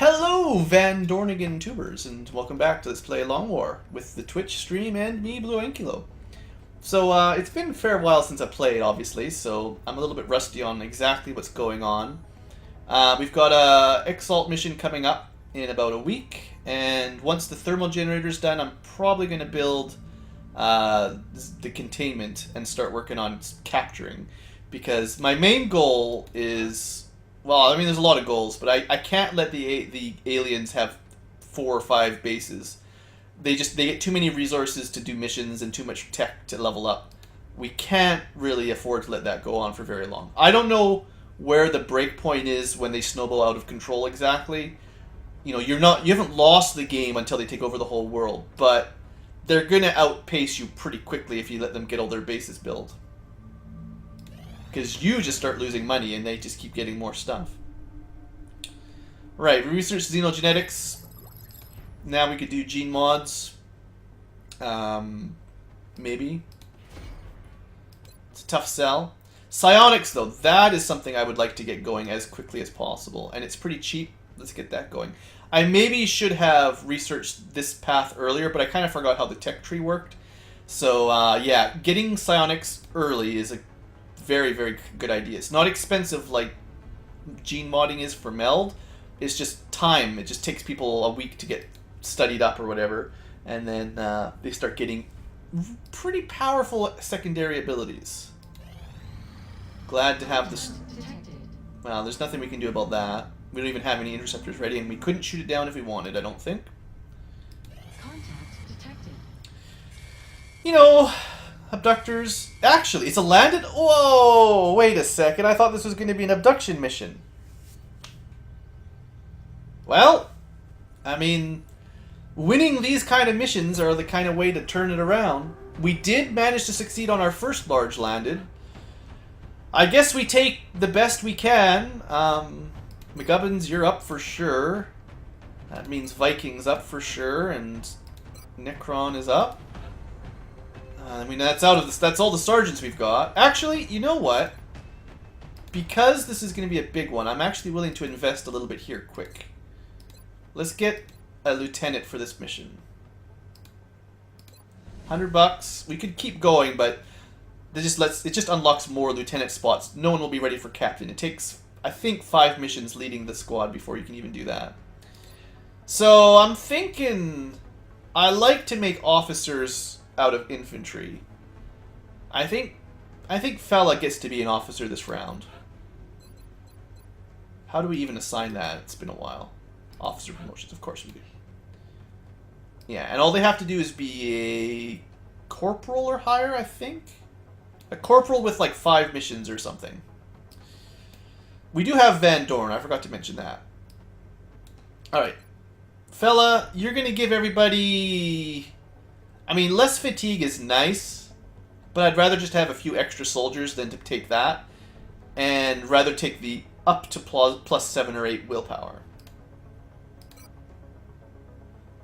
Hello, Van Dornigan tubers, and welcome back to Let's Play Long War with the Twitch stream and me, BlueAnkylo. So, it's been a fair while since I played, obviously, so I'm a little bit rusty on exactly what's going on. We've got a Exalt mission coming up in about a week, and once the thermal generator's done, I'm probably going to build the containment and start working on capturing, because my main goal is... Well, I mean, there's a lot of goals, but I can't let the aliens have 4 or 5 bases. They get too many resources to do missions and too much tech to level up. We can't really afford to let that go on for very long. I don't know where the break point is when they snowball out of control exactly. You know, you haven't lost the game until they take over the whole world, but they're gonna outpace you pretty quickly if you let them get all their bases built. Because you just start losing money and they just keep getting more stuff. Right, we researched xenogenetics. Now we could do gene mods. Maybe. It's a tough sell. Psionics, though, that is something I would like to get going as quickly as possible. And it's pretty cheap. Let's get that going. I maybe should have researched this path earlier, but I kind of forgot how the tech tree worked. So, yeah, getting psionics early is a very, very good idea. It's not expensive like gene modding is for meld. It's just time. It just takes people a week to get studied up or whatever, and then they start getting pretty powerful secondary abilities. Glad to have this. Well, there's nothing we can do about that. We don't even have any interceptors ready, and we couldn't shoot it down if we wanted, I don't think. You know, abductors. Actually, it's a landed... Whoa! Wait a second. I thought this was going to be an abduction mission. Well, I mean, winning these kind of missions are the kind of way to turn it around. We did manage to succeed on our first large landed. I guess we take the best we can. McGubbins, you're up for sure. That means Vikings up for sure, and Necron is up. I mean, that's out of this. That's all the sergeants we've got. Actually, you know what? Because this is going to be a big one, I'm actually willing to invest a little bit here quick. Let's get a lieutenant for this mission. $100. We could keep going, but it just unlocks more lieutenant spots. No one will be ready for captain. It takes, I think, 5 missions leading the squad before you can even do that. So I'm thinking I like to make officers out of infantry. I think Fella gets to be an officer this round. How do we even assign that? It's been a while. Officer promotions, of course we do. Yeah, and all they have to do is be a corporal or higher, I think. A corporal with like 5 missions or something. We do have Van Dorn, I forgot to mention that. Alright. Fella, you're gonna give everybody... I mean, less fatigue is nice, but I'd rather just have a few extra soldiers than to take that, and rather take the up to plus 7 or 8 willpower.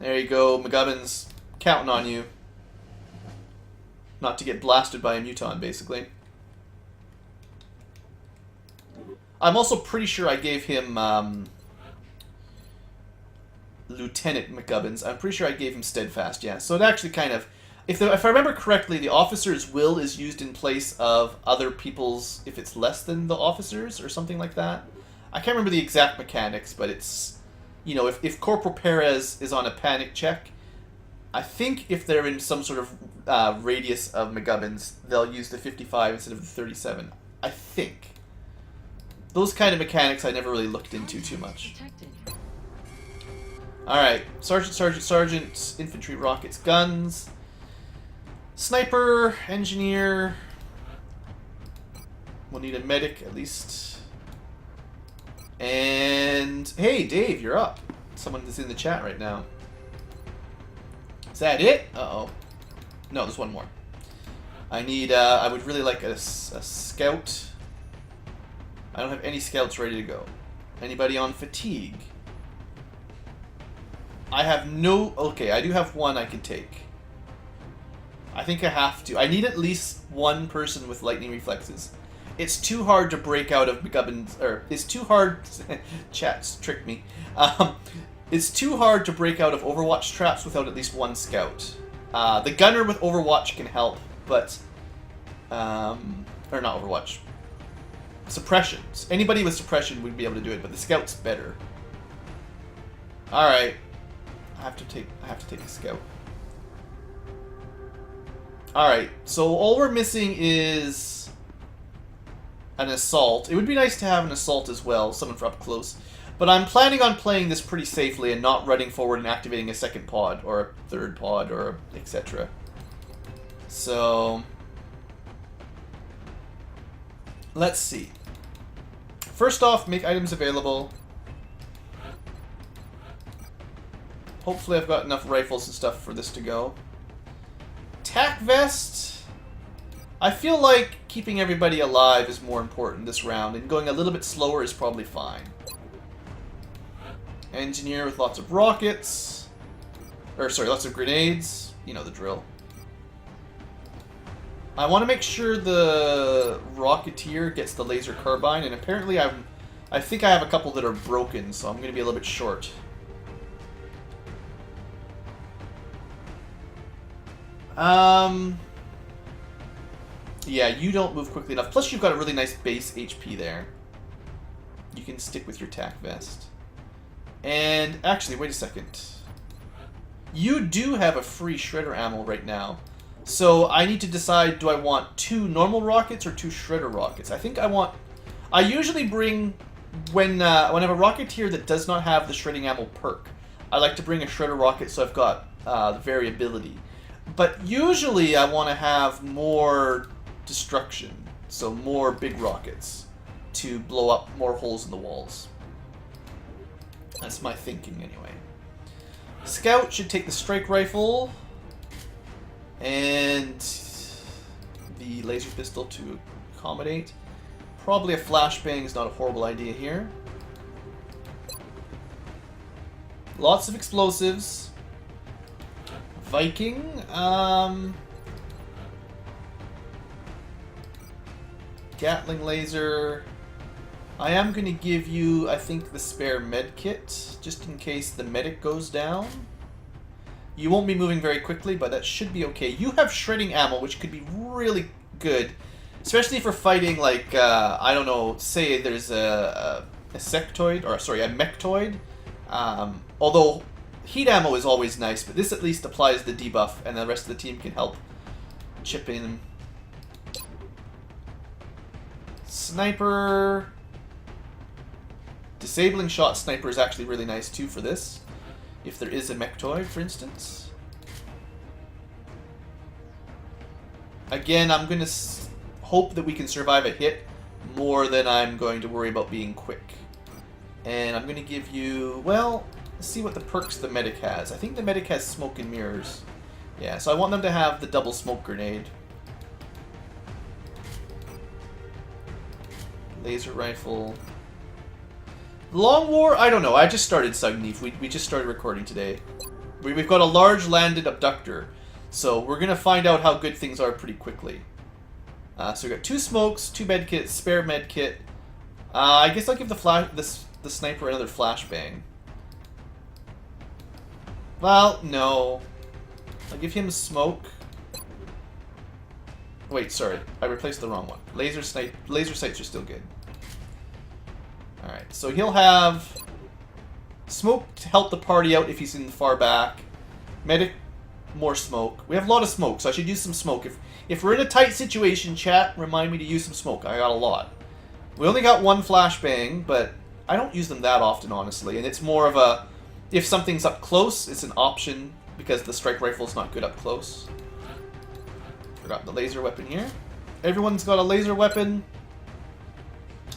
There you go, McGubbins. Counting on you. Not to get blasted by a muton, basically. I'm also pretty sure I gave him Lieutenant McGubbins. I'm pretty sure I gave him Steadfast, yeah. So it actually kind of... If I remember correctly, the officer's will is used in place of other people's... If it's less than the officer's or something like that. I can't remember the exact mechanics, but it's... You know, if Corporal Perez is on a panic check, I think if they're in some sort of radius of McGubbins, they'll use the 55 instead of the 37. I think. Those kind of mechanics I never really looked into too much. Alright, Sergeant, infantry, rockets, guns, sniper, engineer. We'll need a medic at least. And, hey, Dave, you're up. Someone that's in the chat right now. Is that it? Uh-oh. No, there's one more. I need, I would really like a scout. I don't have any scouts ready to go. Anybody on fatigue? I have no... Okay, I do have one I can take. I think I have to. I need at least one person with lightning reflexes. it's too hard to break out of McGubbin's, or it's too hard. Chats tricked me. It's too hard to break out of Overwatch traps without at least one scout. The gunner with Overwatch can help, but or not Overwatch. Suppressions. Anybody with suppression would be able to do it, but the scout's better. All right, I have to take a scout. All right, so all we're missing is an assault. It would be nice to have an assault as well, someone for up close. But I'm planning on playing this pretty safely and not running forward and activating a second pod or a third pod or etc. So let's see. First off, make items available. Hopefully I've got enough rifles and stuff for this to go. Tac vest. I feel like keeping everybody alive is more important this round, and going a little bit slower is probably fine. Engineer with lots of rockets. Or, sorry, lots of grenades. You know the drill. I want to make sure the Rocketeer gets the laser carbine, and apparently I think I have a couple that are broken, so I'm going to be a little bit short. Yeah, you don't move quickly enough. Plus, you've got a really nice base HP there. You can stick with your tac vest. And actually, wait a second. You do have a free shredder ammo right now. So I need to decide, do I want 2 normal rockets or 2 shredder rockets? I think I want... I usually bring... When I have a Rocketeer that does not have the shredding ammo perk, I like to bring a shredder rocket so I've got the variability. But usually I want to have more destruction. So more big rockets to blow up more holes in the walls. That's my thinking, anyway. Scout should take the strike rifle and the laser pistol to accommodate. Probably a flashbang is not a horrible idea here. Lots of explosives. Viking. Gatling laser. I am going to give you, I think, the spare med kit, just in case the medic goes down. You won't be moving very quickly, but that should be okay. You have shredding ammo, which could be really good, especially for fighting, like, I don't know, say there's a sectoid, or sorry, a mechtoid. Although heat ammo is always nice, but this at least applies the debuff, and the rest of the team can help chip in. Sniper. Disabling shot sniper is actually really nice too for this. If there is a mechtoid, for instance. Again, I'm going to hope that we can survive a hit more than I'm going to worry about being quick. And I'm going to give you, well, let's see what the perks the medic has. I think the medic has smoke and mirrors. Yeah, so I want them to have the double smoke grenade. Laser rifle. Long War? I don't know. I just started Sugneef. We just started recording today. We've got a large landed abductor. So we're going to find out how good things are pretty quickly. So we've got 2 smokes, 2 medkits, spare medkit. I guess I'll give the sniper another flashbang. Well, no. I'll give him smoke. Wait, sorry. I replaced the wrong one. Laser sights are still good. Alright, so he'll have smoke to help the party out if he's in the far back. Medic, more smoke. We have a lot of smoke, so I should use some smoke. If we're in a tight situation, chat, remind me to use some smoke. I got a lot. We only got 1 flashbang, but I don't use them that often, honestly. And it's more of a, if something's up close, it's an option, because the strike rifle's not good up close. Forgot the laser weapon here. Everyone's got a laser weapon.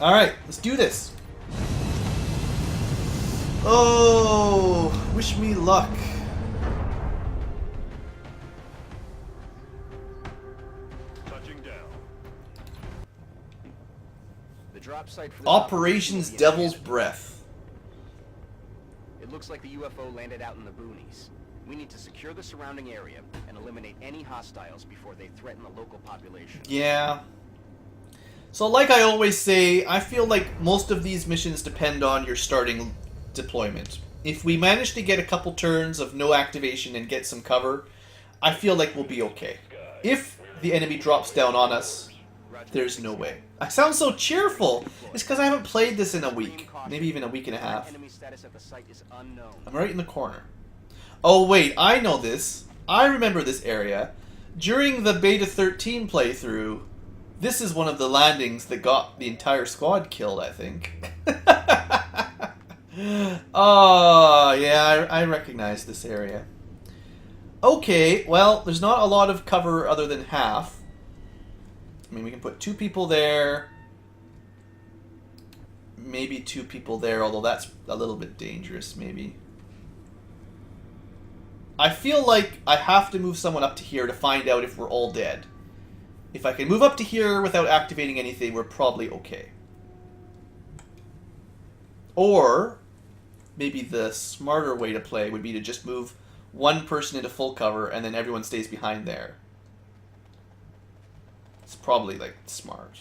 Alright, let's do this. Oh, wish me luck. Touching down. The drop site for Operations Devil's Breath. It looks like the UFO landed out in the boonies. We need to secure the surrounding area and eliminate any hostiles before they threaten the local population. Yeah. So like I always say, I feel like most of these missions depend on your starting deployment. If we manage to get a couple turns of no activation and get some cover, I feel like we'll be okay. If the enemy drops down on us, there's no way. I sound so cheerful. It's because I haven't played this in a week. Maybe even a week and a half. Enemy status at the site is unknown. I'm right in the corner. Oh wait, I know this. I remember this area. During the Beta 13 playthrough, this is one of the landings that got the entire squad killed, I think. Oh, yeah, I recognize this area. Okay, well, there's not a lot of cover other than half. I mean, we can put 2 people there. Maybe 2 people there, although that's a little bit dangerous, maybe. I feel like I have to move someone up to here to find out if we're all dead. If I can move up to here without activating anything, we're probably okay. Or, maybe the smarter way to play would be to just move one person into full cover and then everyone stays behind there. It's probably, like, smart.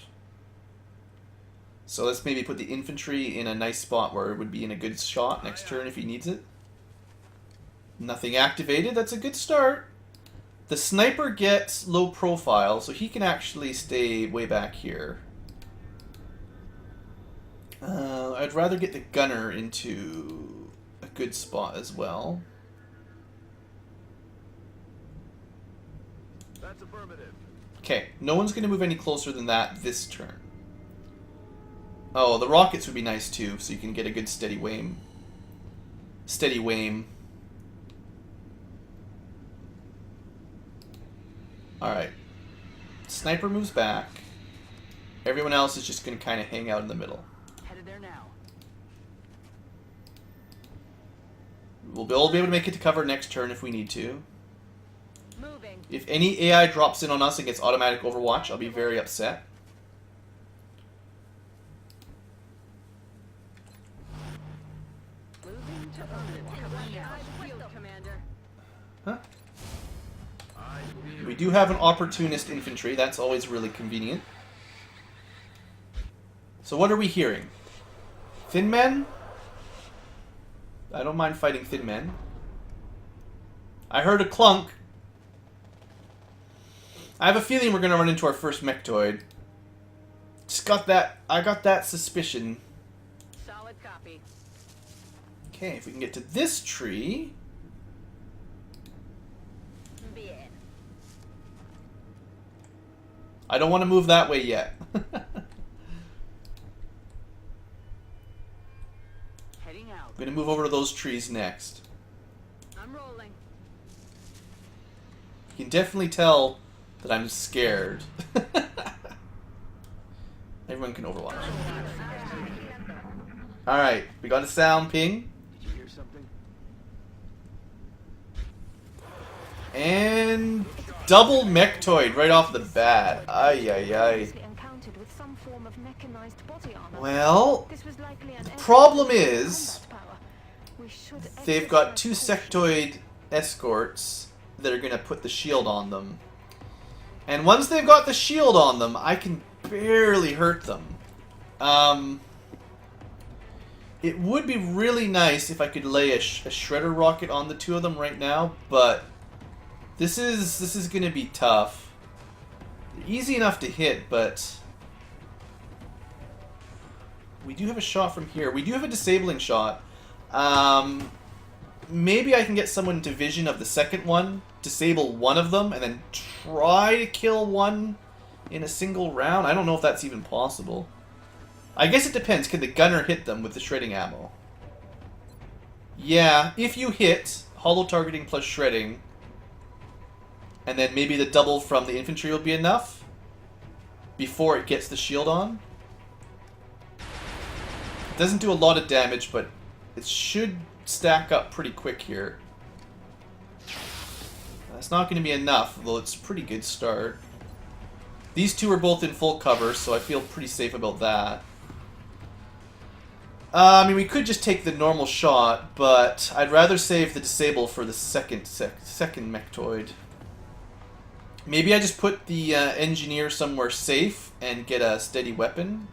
So let's maybe put the infantry in a nice spot where it would be in a good shot next turn if he needs it. Nothing activated, that's a good start. The sniper gets low profile, so he can actually stay way back here. I'd rather get the gunner into a good spot as well. That's affirmative. Okay, no one's going to move any closer than that this turn. Oh, the rockets would be nice too, so you can get a good steady aim. Steady aim. Alright. Sniper moves back. Everyone else is just going to kind of hang out in the middle. Headed there now. We'll all be able to make it to cover next turn if we need to. Moving. If any AI drops in on us and gets automatic overwatch, I'll be very upset. Moving to field commander. Huh? We do have an opportunist infantry. That's always really convenient. So what are we hearing? Thin men? I don't mind fighting thin men. I heard a clunk. I have a feeling we're going to run into our first mechtoid. Just got that. I got that suspicion. Solid copy. Okay, if we can get to this tree. Bien. I don't want to move that way yet. Heading out. I'm going to move over to those trees next. I'm rolling. You can definitely tell that I'm scared. Everyone can overwatch. Alright, we got a sound ping. Did you hear something? And double mechtoid right off the bat. Ay, ay, ay. Encountered with some form of mechanized body armor. Well, This was likely an the problem is combat power. We should they've got 2 sectoid escorts that are going to put the shield on them. And once they've got the shield on them, I can barely hurt them. It would be really nice if I could lay a shredder rocket on the 2 of them right now, but this is going to be tough. They're easy enough to hit, but we do have a shot from here. We do have a disabling shot. Maybe I can get someone into vision of the second one, disable one of them, and then try to kill one in a single round. I don't know if that's even possible. I guess it depends. Can the gunner hit them with the shredding ammo? Yeah, if you hit hollow targeting plus shredding, and then maybe the double from the infantry will be enough before it gets the shield on. It doesn't do a lot of damage, but it should stack up pretty quick here. That's not going to be enough, though it's a pretty good start. These 2 are both in full cover, so I feel pretty safe about that. I mean, we could just take the normal shot, but I'd rather save the disable for the second mechtoid. Maybe I just put the engineer somewhere safe and get a steady weapon.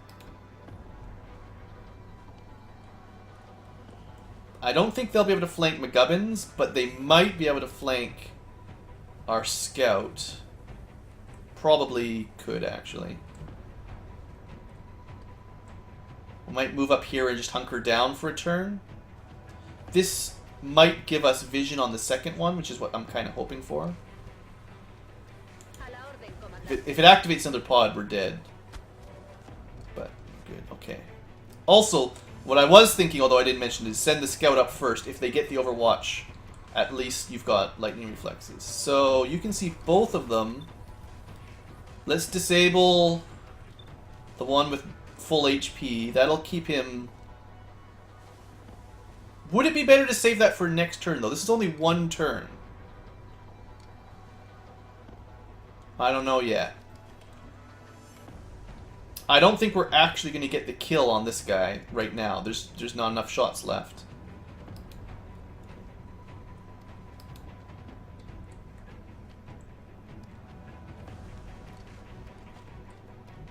I don't think they'll be able to flank McGubbins, but they might be able to flank our scout. Probably could, actually. We might move up here and just hunker down for a turn. This might give us vision on the second one, which is what I'm kind of hoping for. If it activates another pod, we're dead. But, good, okay. Also, what I was thinking, although I didn't mention, is send the scout up first. If they get the Overwatch, at least you've got lightning reflexes. So, you can see both of them. Let's disable the one with full HP. That'll keep him... Would it be better to save that for next turn, though? This is only one turn. I don't know yet. I don't think we're actually going to get the kill on this guy right now. There's not enough shots left.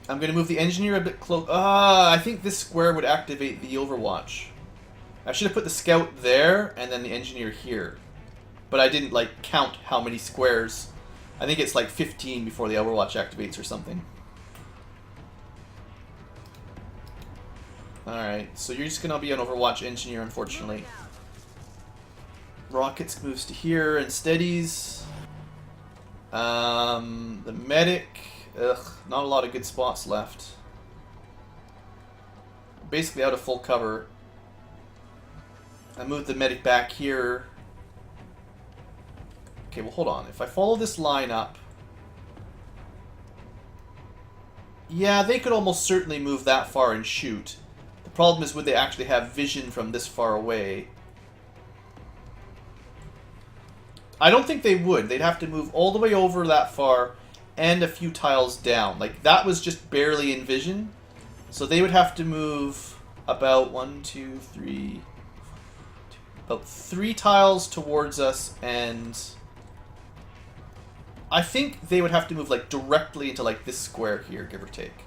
I'm going to move the engineer a bit close. I think this square would activate the Overwatch. I should have put the scout there and then the engineer here. But I didn't, like, count how many squares. I think it's like 15 before the Overwatch activates or something. Alright, so you're just going to be an Overwatch engineer, unfortunately. Rockets moves to here and steadies. The medic... Ugh, not a lot of good spots left. Basically out of full cover. I moved the medic back here. Okay, well hold on. If I follow this line up... Yeah, they could almost certainly move that far and shoot. The problem is, would they actually have vision from this far away? I don't think they would. They'd have to move all the way over that far and a few tiles down. Like, that was just barely in vision. So they would have to move about about 3 tiles towards us, and I think they would have to move like directly into like this square here, give or take.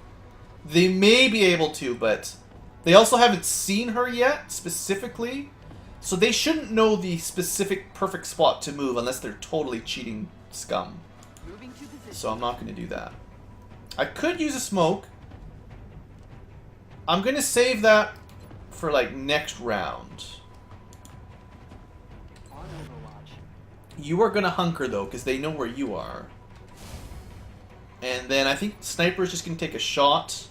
They may be able to, but they also haven't seen her yet, specifically. So they shouldn't know the specific perfect spot to move unless they're totally cheating scum. So I'm not going to do that. I could use a smoke. I'm going to save that for like next round. You are going to hunker though, because they know where you are. And then I think Sniper is just going to take a shot.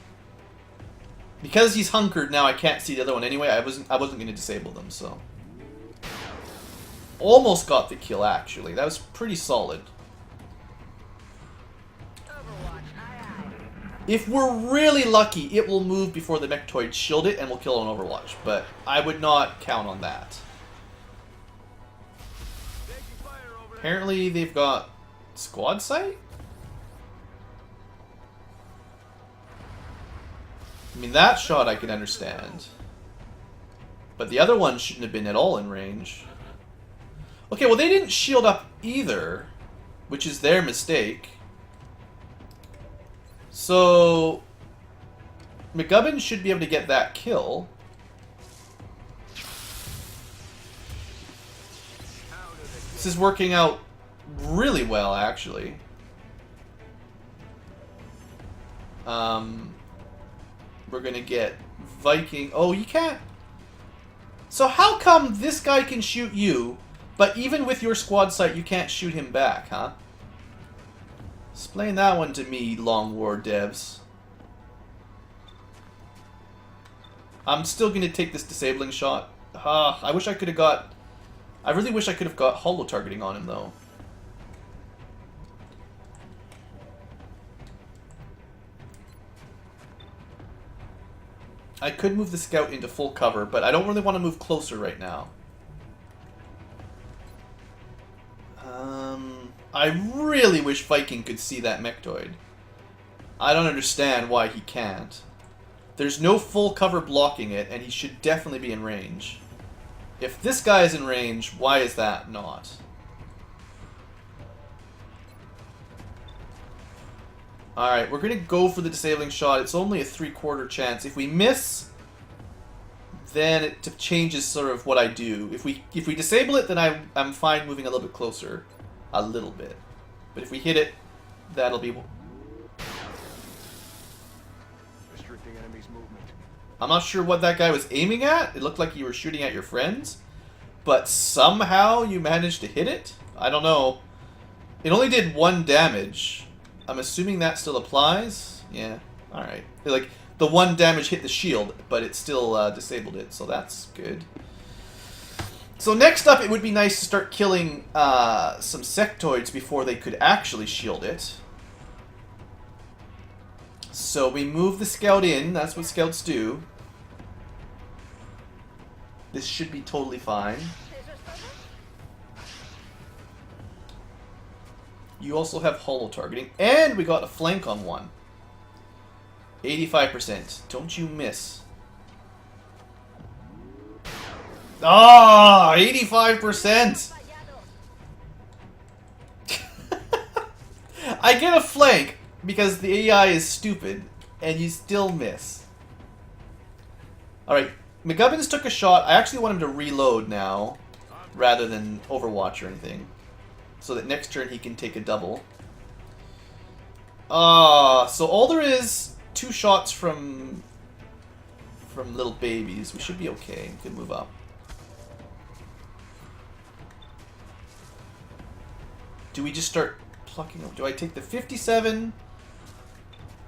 Because he's hunkered now, I can't see the other one anyway. I wasn't going to disable them, so. Almost got the kill, actually. That was pretty solid. If we're really lucky, it will move before the Mechtoids shield it and we'll kill an Overwatch. But I would not count on that. Apparently they've got squad sight? I mean, that shot I can understand. But the other one shouldn't have been at all in range. Okay, well they didn't shield up either, which is their mistake. So McGubbin should be able to get that kill. This is working out really well, actually. We're gonna get Viking. Oh, you can't. So how come this guy can shoot you, but even with your squad sight, you can't shoot him back, huh? Explain that one to me, Long War devs. I'm still gonna take this disabling shot. I wish I could have got... I really wish I could have got holo targeting on him, though. I could move the scout into full cover, but I don't really want to move closer right now. I really wish Viking could see that Mechtoid. I don't understand why he can't. There's no full cover blocking it, and he should definitely be in range. If this guy is in range, why is that not? Alright, we're going to go for the disabling shot. It's only a 3/4 chance. If we miss, then it changes sort of what I do. If we disable it, then I'm fine moving a little bit closer. A little bit. But if we hit it, that'll be... Restricting enemy's movement. I'm not sure what that guy was aiming at. It looked like you were shooting at your friends. But somehow you managed to hit it? I don't know. It only did 1 damage. I'm assuming that still applies. Yeah, alright. Like, the 1 damage hit the shield, but it still disabled it, so that's good. So next up, it would be nice to start killing some sectoids before they could actually shield it. So we move the scout in. That's what scouts do. This should be totally fine. You also have holo targeting. And we got a flank on one. 85%. Don't you miss. Ah, 85%! I get a flank because the AI is stupid, and you still miss. Alright, McGubbins took a shot. I actually want him to reload now, rather than Overwatch or anything. So that next turn he can take a double. So all there is 2 shots from little babies. We should be okay. We can move up. Do we just start plucking them? Do I take the 57?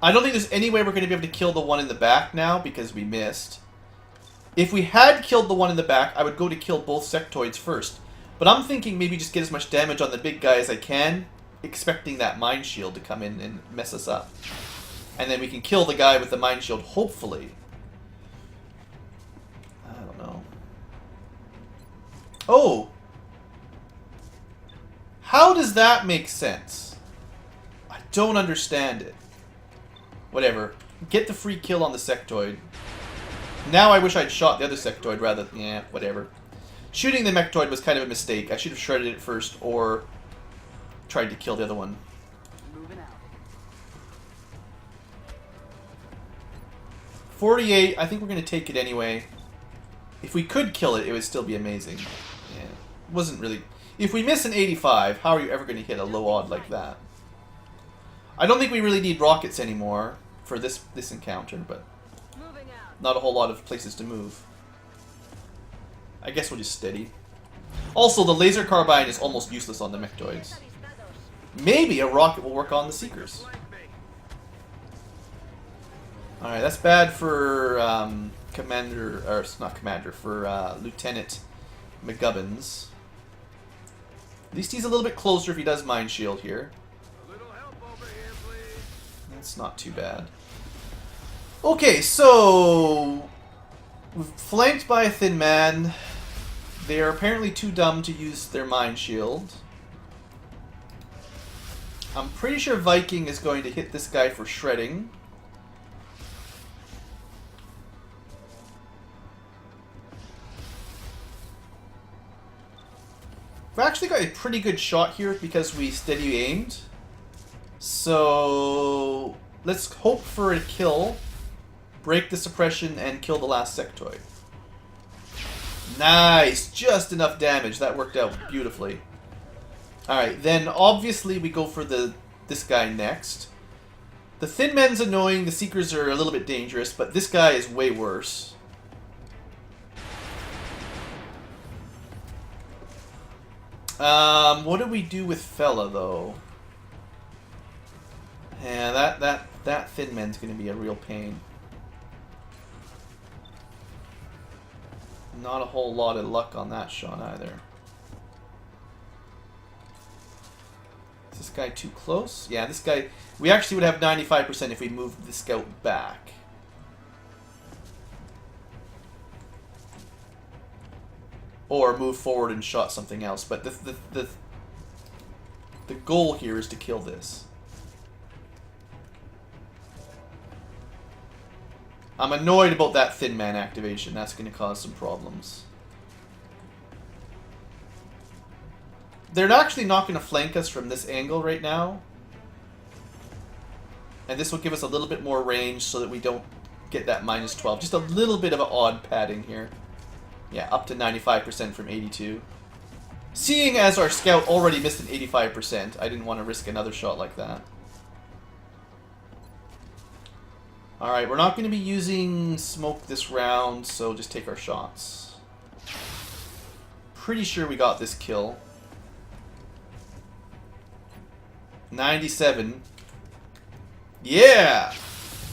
I don't think there's any way we're going to be able to kill the one in the back now because we missed. If we had killed the one in the back, I would go to kill both sectoids first. But I'm thinking maybe just get as much damage on the big guy as I can, expecting that mine shield to come in and mess us up. And then we can kill the guy with the mine shield, hopefully. I don't know. Oh! How does that make sense? I don't understand it. Whatever. Get the free kill on the sectoid. Now I wish I'd shot the other sectoid rather than... Yeah, whatever. Shooting the mechtoid was kind of a mistake. I should have shredded it first or tried to kill the other one. Moving out. 48, I think we're going to take it anyway. If we could kill it, it would still be amazing. Yeah, it wasn't really... If we miss an 85, how are you ever going to hit a low odd like that? I don't think we really need rockets anymore for this encounter, but Moving out. not a whole lot of places to move. I guess we'll just steady. Also, the laser carbine is almost useless on the mechtoids. Maybe a rocket will work on the Seekers. Alright, that's bad for Commander, or it's not Commander, for Lieutenant McGubbins. At least he's a little bit closer if he does Mind Shield here. That's not too bad. Okay, so... we're flanked by a thin man. They are apparently too dumb to use their Mind Shield. I'm pretty sure Viking is going to hit this guy for shredding. We've actually got a pretty good shot here because we steady aimed. So let's hope for a kill, break the suppression, and kill the last sectoid. Nice! Just enough damage. That worked out beautifully. Alright, then obviously we go for this guy next. The Thin Men's annoying, the Seekers are a little bit dangerous, but this guy is way worse. What do we do with Fella, though? Yeah, that Thin Men's gonna be a real pain. Not a whole lot of luck on that shot either. Is this guy too close? Yeah, this guy... We actually would have 95% if we moved the scout back. Or move forward and shot something else. But the goal here is to kill this. I'm annoyed about that Thin Man activation. That's going to cause some problems. They're actually not going to flank us from this angle right now. And this will give us a little bit more range so that we don't get that minus 12. Just a little bit of an odd padding here. Yeah, up to 95% from 82. Seeing as our scout already missed an 85%, I didn't want to risk another shot like that. Alright, we're not going to be using smoke this round, so just take our shots. Pretty sure we got this kill. 97. Yeah!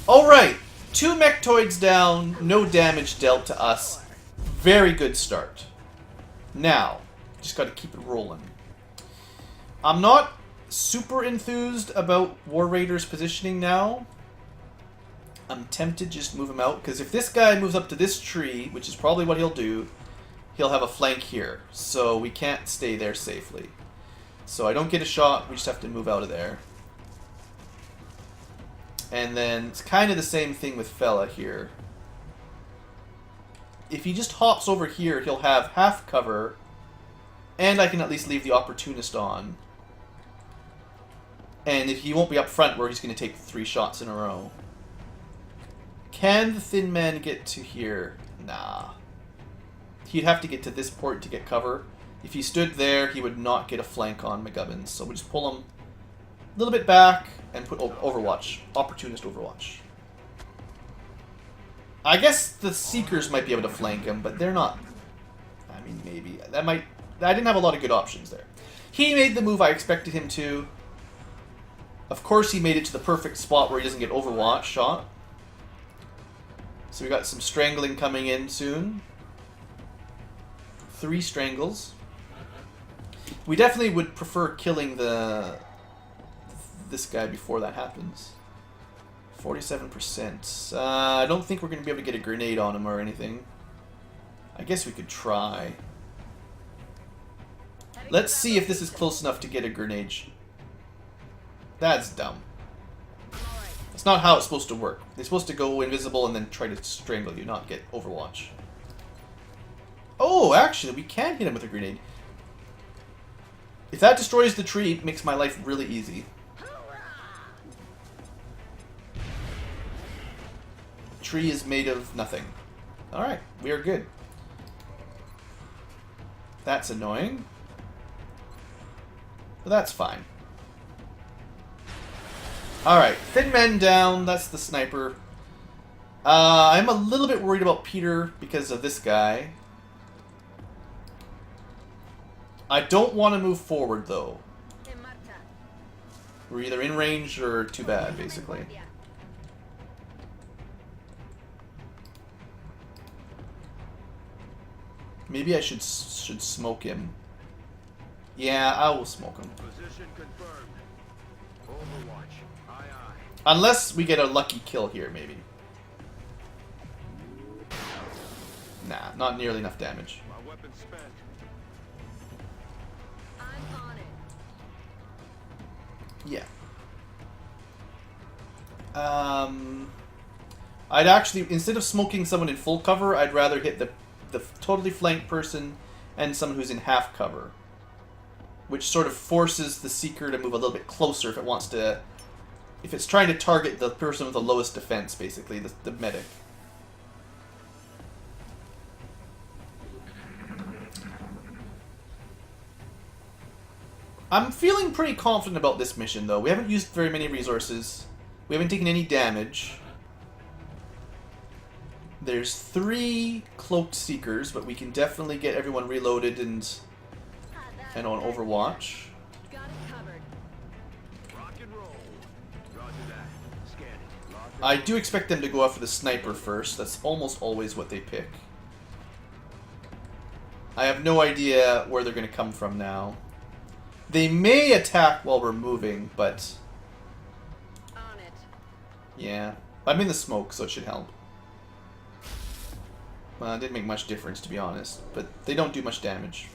Alright, 2 mechtoids down, no damage dealt to us. Very good start. Now, just got to keep it rolling. I'm not super enthused about War Raider's positioning now. I'm tempted to just move him out, because if this guy moves up to this tree, which is probably what he'll do, he'll have a flank here. So we can't stay there safely. So I don't get a shot, we just have to move out of there. And then it's kind of the same thing with Fella here. If he just hops over here, he'll have half cover, and I can at least leave the Opportunist on. And he won't be up front where he's going to take 3 shots in a row. Can the Thin Man get to here? Nah. He'd have to get to this port to get cover. If he stood there, he would not get a flank on McGubbins. So we'll just pull him a little bit back and put Overwatch. Opportunist Overwatch. I guess the Seekers might be able to flank him, but they're not. I mean, maybe. That might... I didn't have a lot of good options there. He made the move I expected him to. Of course, he made it to the perfect spot where he doesn't get Overwatch shot. So we got some strangling coming in soon. 3 strangles. We definitely would prefer killing this guy before that happens. 47%. I don't think we're going to be able to get a grenade on him or anything. I guess we could try. Let's see if this is close enough to get a grenade. That's dumb. That's not how it's supposed to work. They're supposed to go invisible and then try to strangle you, not get Overwatch. Oh, actually, we can hit him with a grenade. If that destroys the tree, it makes my life really easy. Tree is made of nothing. Alright, we are good. That's annoying. But that's fine. Alright, Thin Men down. That's the sniper. I'm a little bit worried about Peter because of this guy. I don't want to move forward, though. We're either in range or too bad, basically. Maybe I should smoke him. Yeah, I will smoke him. Position confirmed. Overwatch. Aye, aye. Unless we get a lucky kill here, maybe. Nah, not nearly enough damage. My weapon spent. I'm on it. Yeah. I'd actually, instead of smoking someone in full cover, I'd rather hit the totally flanked person and someone who's in half cover. Which sort of forces the Seeker to move a little bit closer if it wants to... If it's trying to target the person with the lowest defense, basically, the medic. I'm feeling pretty confident about this mission, though. We haven't used very many resources. We haven't taken any damage. There's 3 cloaked Seekers, but we can definitely get everyone reloaded and on Overwatch. Got it covered. Rock and roll. Roger that. Scan it. Lock and I do expect them to go after the sniper first. That's almost always what they pick. I have no idea where they're going to come from now. They may attack while we're moving, but... On it. Yeah. I'm in the smoke, so it should help. Well, it didn't make much difference, to be honest. But they don't do much damage.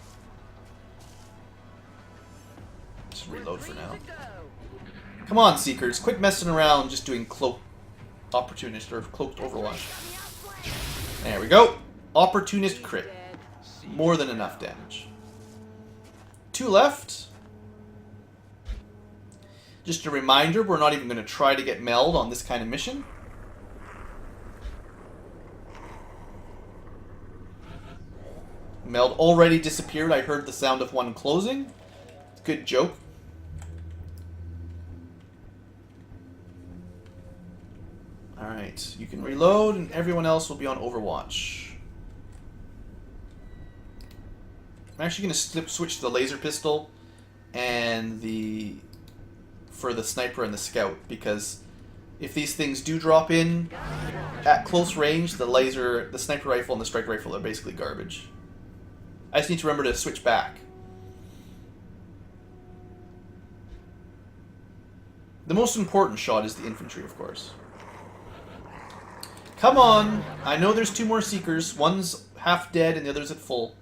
Just reload for now. Ready to go. Come on, Seekers. Quit messing around just doing cloaked opportunist or cloaked Overwatch. There we go. Opportunist crit. Dead. More than enough damage. 2 left. Just a reminder, we're not even going to try to get meld on this kind of mission. Meld already disappeared. I heard the sound of one closing. Good joke. Alright, you can reload and everyone else will be on Overwatch. I'm actually going to switch to the laser pistol and for the sniper and the scout, because if these things do drop in at close range, the sniper rifle and the strike rifle are basically garbage. I just need to remember to switch back. The most important shot is the infantry, of course. Come on! I know there's 2 more Seekers. One's half dead and the other's at full.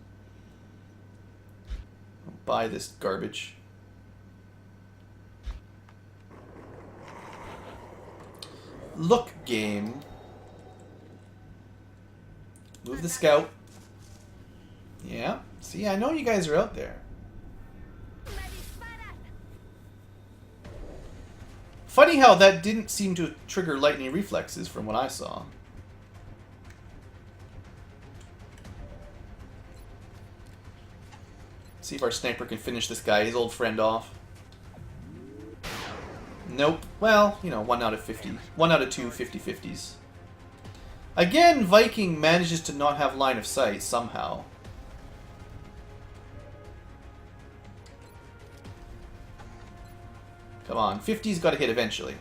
I'll buy this garbage. Look, game. Move the scout. Yeah. See, I know you guys are out there. Funny how that didn't seem to trigger lightning reflexes from what I saw. See if our sniper can finish this guy, his old friend, off. Nope. Well, you know, 1 out of 50. 1 out of 2 50-50s. Again, Viking manages to not have line of sight somehow. Come on, 50's got to hit eventually.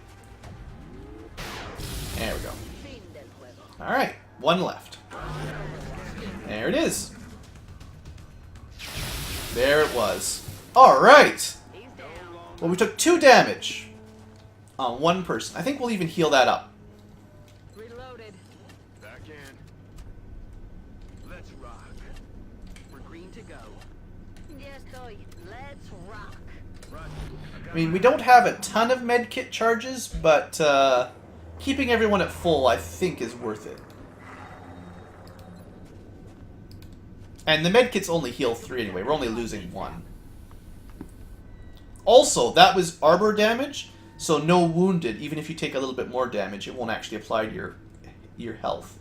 There we go. Alright, 1 left. There it is. There it was. Alright! Well, we took 2 damage on 1 person. I think we'll even heal that up. Reloaded. Back in. Let's rock. We're green to go. Ya estoy. Let's rock. Roger. I mean, we don't have a ton of medkit charges, but keeping everyone at full, I think, is worth it. And the medkits only heal 3 anyway. We're only losing 1. Also, that was arbor damage, so no wounded. Even if you take a little bit more damage, it won't actually apply to your health.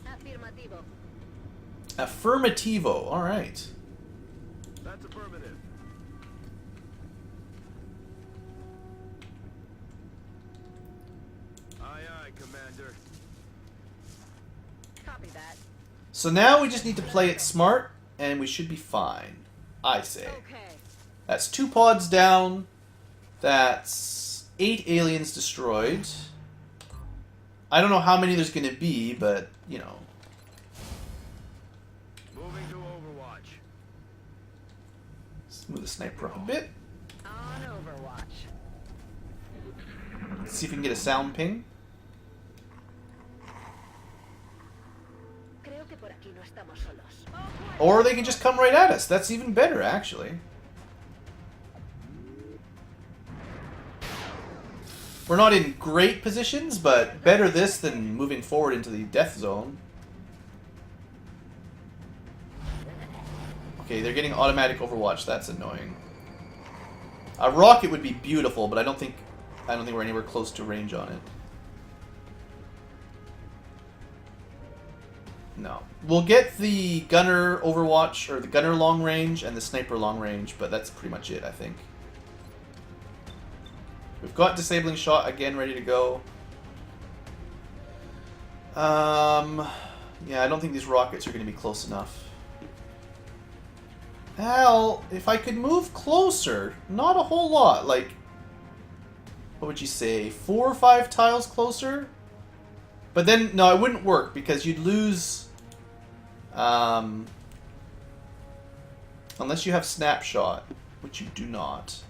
Afirmativo. Affirmativo. All right. That's affirmative. Aye, aye, Commander. Copy that. So now we just need to play it smart, and we should be fine. I say. Okay. That's 2 pods down. That's 8 aliens destroyed. I don't know how many there's going to be, but, you know. Moving to Overwatch. Let's move the sniper up a bit. On Overwatch. Let's see if we can get a sound ping. Creo que por aquí no estamos solos. Or they can just come right at us. That's even better, actually. We're not in great positions, but better this than moving forward into the death zone. Okay, they're getting automatic overwatch. That's annoying. A rocket would be beautiful, but I don't think we're anywhere close to range on it. No. We'll get the gunner overwatch, or the gunner long range, and the sniper long range, but that's pretty much it, I think. We've got disabling shot again ready to go. Yeah, I don't think these rockets are going to be close enough. Hell, if I could move closer, not a whole lot, like, what would you say, 4 or 5 tiles closer? But then, no, it wouldn't work, because you'd lose, unless you have snapshot, which you do not,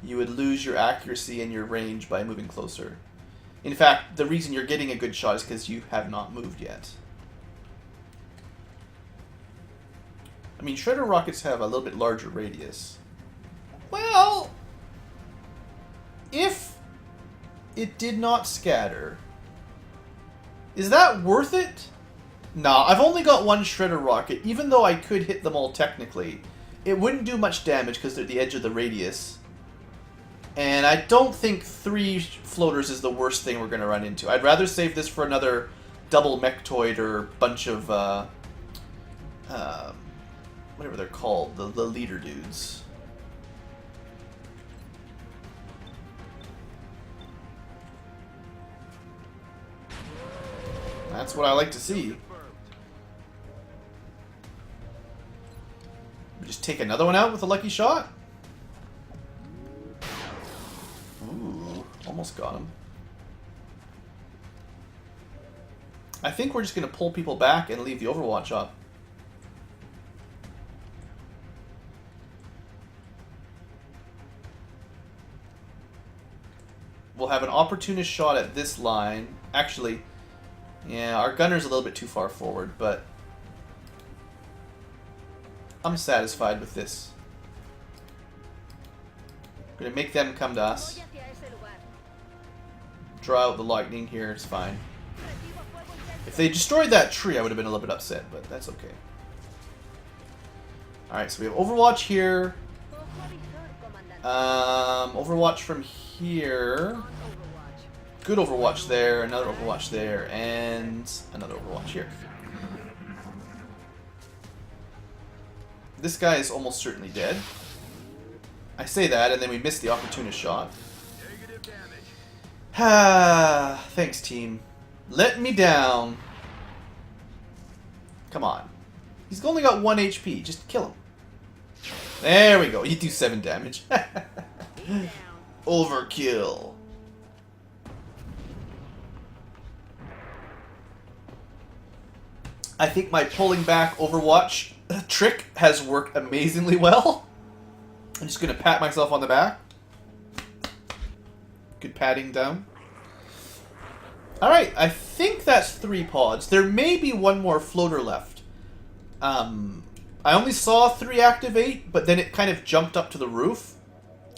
you would lose your accuracy and your range by moving closer. In fact, the reason you're getting a good shot is because you have not moved yet. I mean, Shredder rockets have a little bit larger radius. Well, if it did not scatter, is that worth it? Nah, I've only got 1 Shredder rocket. Even though I could hit them all technically, it wouldn't do much damage because they're at the edge of the radius. And I don't think 3 floaters is the worst thing we're going to run into. I'd rather save this for another double mechtoid or bunch of, whatever they're called, the leader dudes. That's what I like to see. We just take another one out with a lucky shot? Ooh, almost got him. I think we're just going to pull people back and leave the Overwatch up. We'll have an opportunist shot at this line. Actually, yeah, our gunner's a little bit too far forward, but I'm satisfied with this. We're going to make them come to us. Voy hacia ese lugar. Draw out the lightning here, it's fine. If they destroyed that tree, I would have been a little bit upset, but that's okay. Alright, so we have Overwatch here. Ojo visor, comandante. Overwatch from here. On Overwatch. Good Overwatch there, another Overwatch there, and another Overwatch here. This guy is almost certainly dead. I say that, and then we miss the opportunist shot. Negative damage. Ah, thanks, team. Let me down. Come on. He's only got 1 HP. Just kill him. There we go. You do 7 damage. Down. Overkill. I think my pulling back Overwatch trick has worked amazingly well. I'm just going to pat myself on the back. Good patting down. Alright, I think that's 3 pods. There may be 1 more floater left. I only saw 3 activate, but then it kind of jumped up to the roof.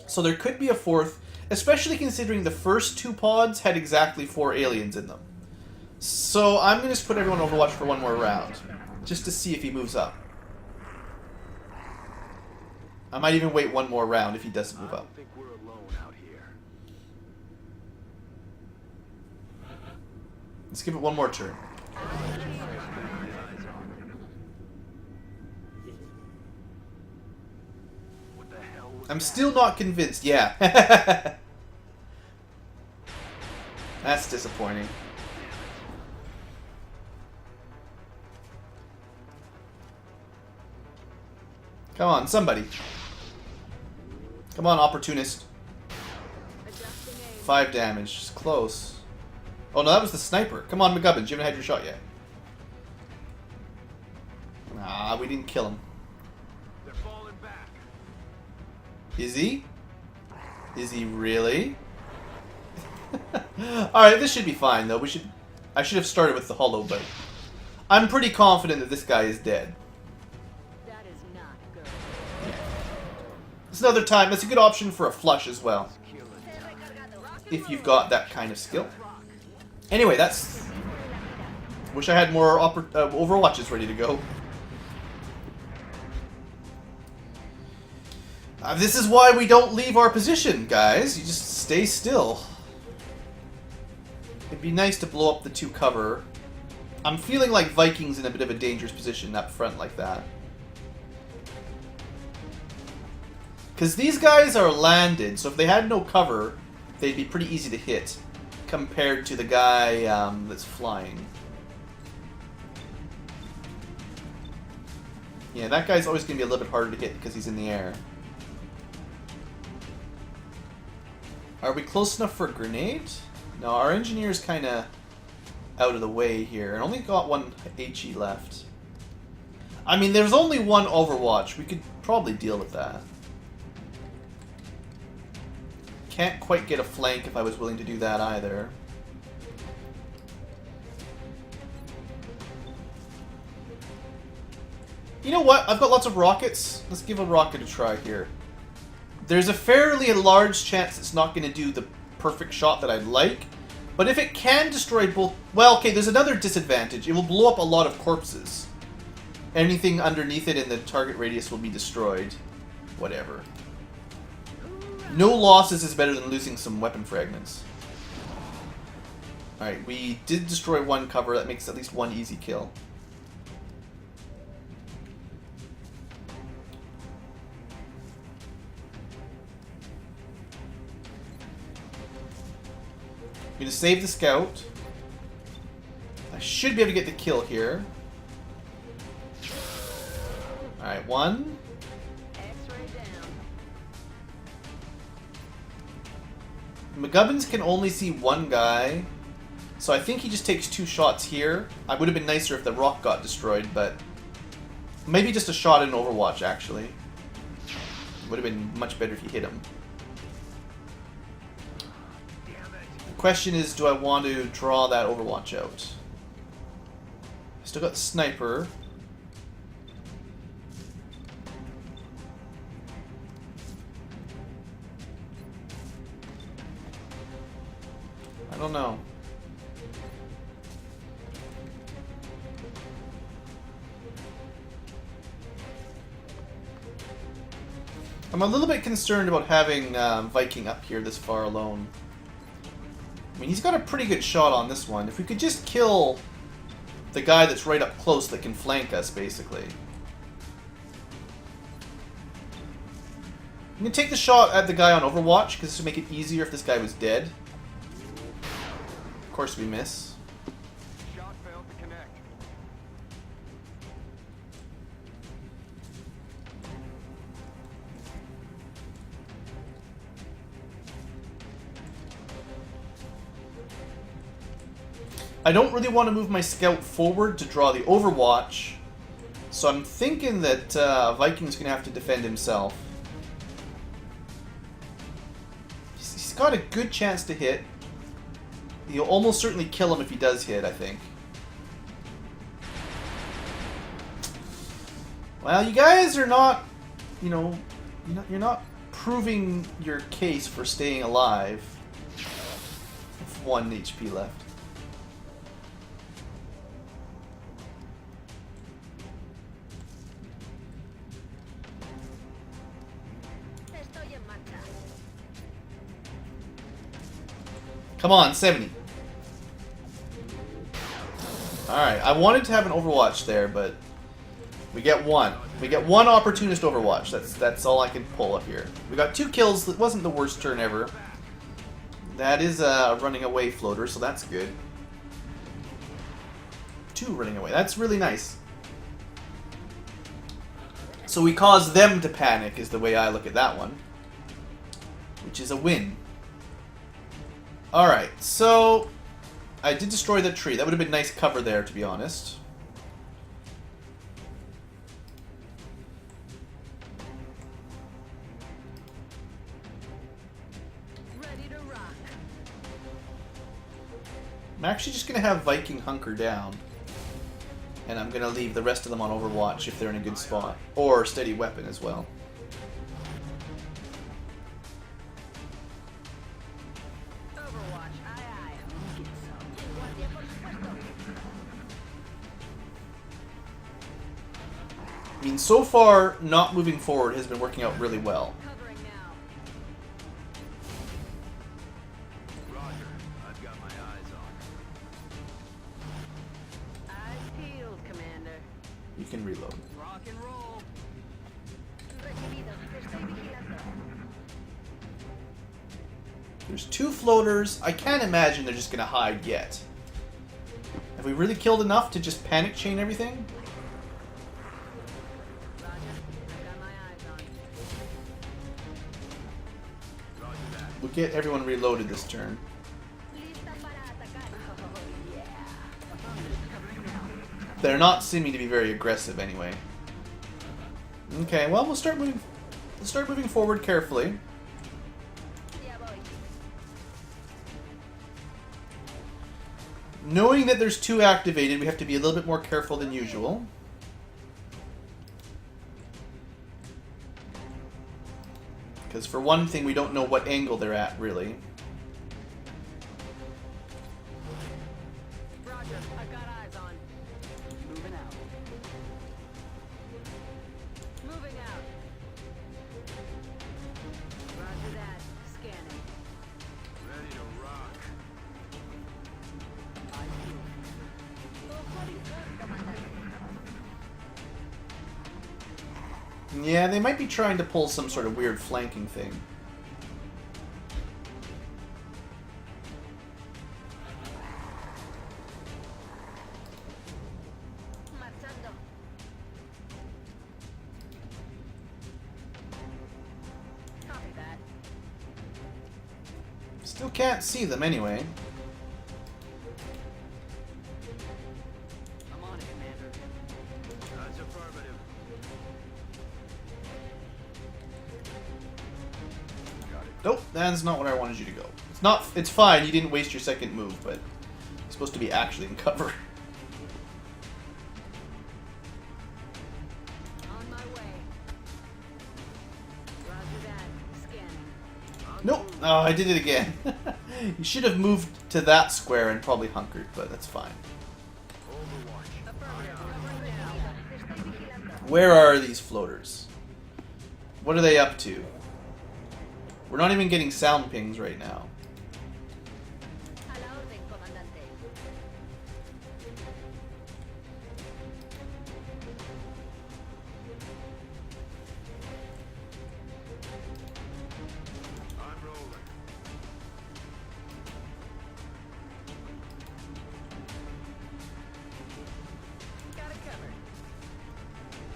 So there could be a 4th, especially considering the first 2 pods had exactly 4 aliens in them. So I'm going to just put everyone on Overwatch for 1 more round, just to see if he moves up. I might even wait 1 more round if he doesn't move I up. don't think we're alone out here. Let's give it 1 more turn. What the hell was I'm that? still not convinced. Yeah. That's disappointing. Come on, somebody. Come on, opportunist. Adjusting aim. 5 damage. It's close. Oh, no, that was the sniper. Come on, McGubbins. You haven't had your shot yet. Nah, we didn't kill him. They're falling back. Is he? Is he really? Alright, this should be fine, though. I should have started with the hollow, but I'm pretty confident that this guy is dead. That is not good. It's another time. That's a good option for a flush as well, Kill it. He recargado. Rock and if you've roll. got that kind of skill. Anyway, that's... Wish I had more Overwatches ready to go. This is why we don't leave our position, guys. You just stay still. It'd be nice to blow up the 2 cover. I'm feeling like Viking's in a bit of a dangerous position up front like that. Because these guys are landed, so if they had no cover, they'd be pretty easy to hit compared to the guy that's flying. Yeah, that guy's always going to be a little bit harder to hit because he's in the air. Are we close enough for a grenade? No, our engineer's kind of out of the way here. And only got 1 HE left. I mean, there's only 1 Overwatch. We could probably deal with that. Can't quite get a flank if I was willing to do that either. You know what? I've got lots of rockets. Let's give a rocket a try here. There's a fairly large chance it's not going to do the perfect shot that I'd like. But if it can destroy both... Well, okay, there's another disadvantage. It will blow up a lot of corpses. Anything underneath it in the target radius will be destroyed. Whatever. No losses is better than losing some weapon fragments. Alright, we did destroy one cover. That makes at least one easy kill. I'm going to save the scout. I should be able to get the kill here. Alright, one. X-ray down. McGubbins can only see one guy, so I think he just takes 2 shots here. I would have been nicer if the rock got destroyed, but maybe just a shot in Overwatch, actually. Would have been much better if he hit him. The question is, do I want to draw that Overwatch out? Still got the sniper. I don't know. I'm a little bit concerned about having Viking up here this far alone. I mean, he's got a pretty good shot on this one. If we could just kill the guy that's right up close that can flank us, basically. I'm going to take the shot at the guy on Overwatch, because this would make it easier if this guy was dead. Of course we miss. Shot failed to connect. I don't really want to move my scout forward to draw the Overwatch, so I'm thinking that Viking's going to have to defend himself. He's got a good chance to hit. He'll almost certainly kill him if he does hit, I think. Well, you guys are not, you know, you're not proving your case for staying alive. With 1 HP left. Estoy en marcha. Come on, 70. Alright, I wanted to have an Overwatch there, but we get one. We get one opportunist Overwatch. That's all I can pull up here. We got 2 kills. That wasn't the worst turn ever. That is a running away floater, so that's good. 2 running away. That's really nice. So we caused them to panic is the way I look at that one. Which is a win. Alright, so I did destroy the tree. That would have been nice cover there, to be honest. Ready to rock. I'm actually just going to have Viking hunker down. And I'm going to leave the rest of them on Overwatch if they're in a good spot. Or steady weapon as well. Overwatch, aye aye. Get some. Guardia, por supuesto. I mean, so far, not moving forward has been working out really well. Covering now. Roger. I've got my eyes on. Eyes peeled, Commander. You can reload. Rock and roll. Recibido. Te estoy vigilando. There's 2 floaters. I can't imagine they're just going to hide yet. Have we really killed enough to just panic chain everything? Roger. I've got my eyes on. Roger that. We'll get everyone reloaded this turn. Lista para atacar. Oh, yeah. Covering now. They're not seeming to be very aggressive anyway. Okay, well, we'll start moving forward carefully. Ya voy. Knowing that there's 2 activated, we have to be a little bit more careful than usual. Because for one thing, we don't know what angle they're at, really. Roger. I've got eyes on. Moving out. Moving out. Roger that. Yeah, they might be trying to pull some sort of weird flanking thing. Marchando. Copy that. Still can't see them anyway. I'm on it, Commander. That's affirmative. Got it. Nope, that's not what I wanted you to go. It's not. It's fine. You didn't waste your second move, but you're supposed to be actually in cover. On my way. Roger that. Scanning. Nope. Oh, I did it again. You should have moved to that square and probably hunkered, but that's fine. Overwatch. Affirmative. Covering now. Te estoy vigilando. Where are these floaters? What are they up to? We're not even getting sound pings right now. A la orden, comandante. I'm rolling. Got it covered.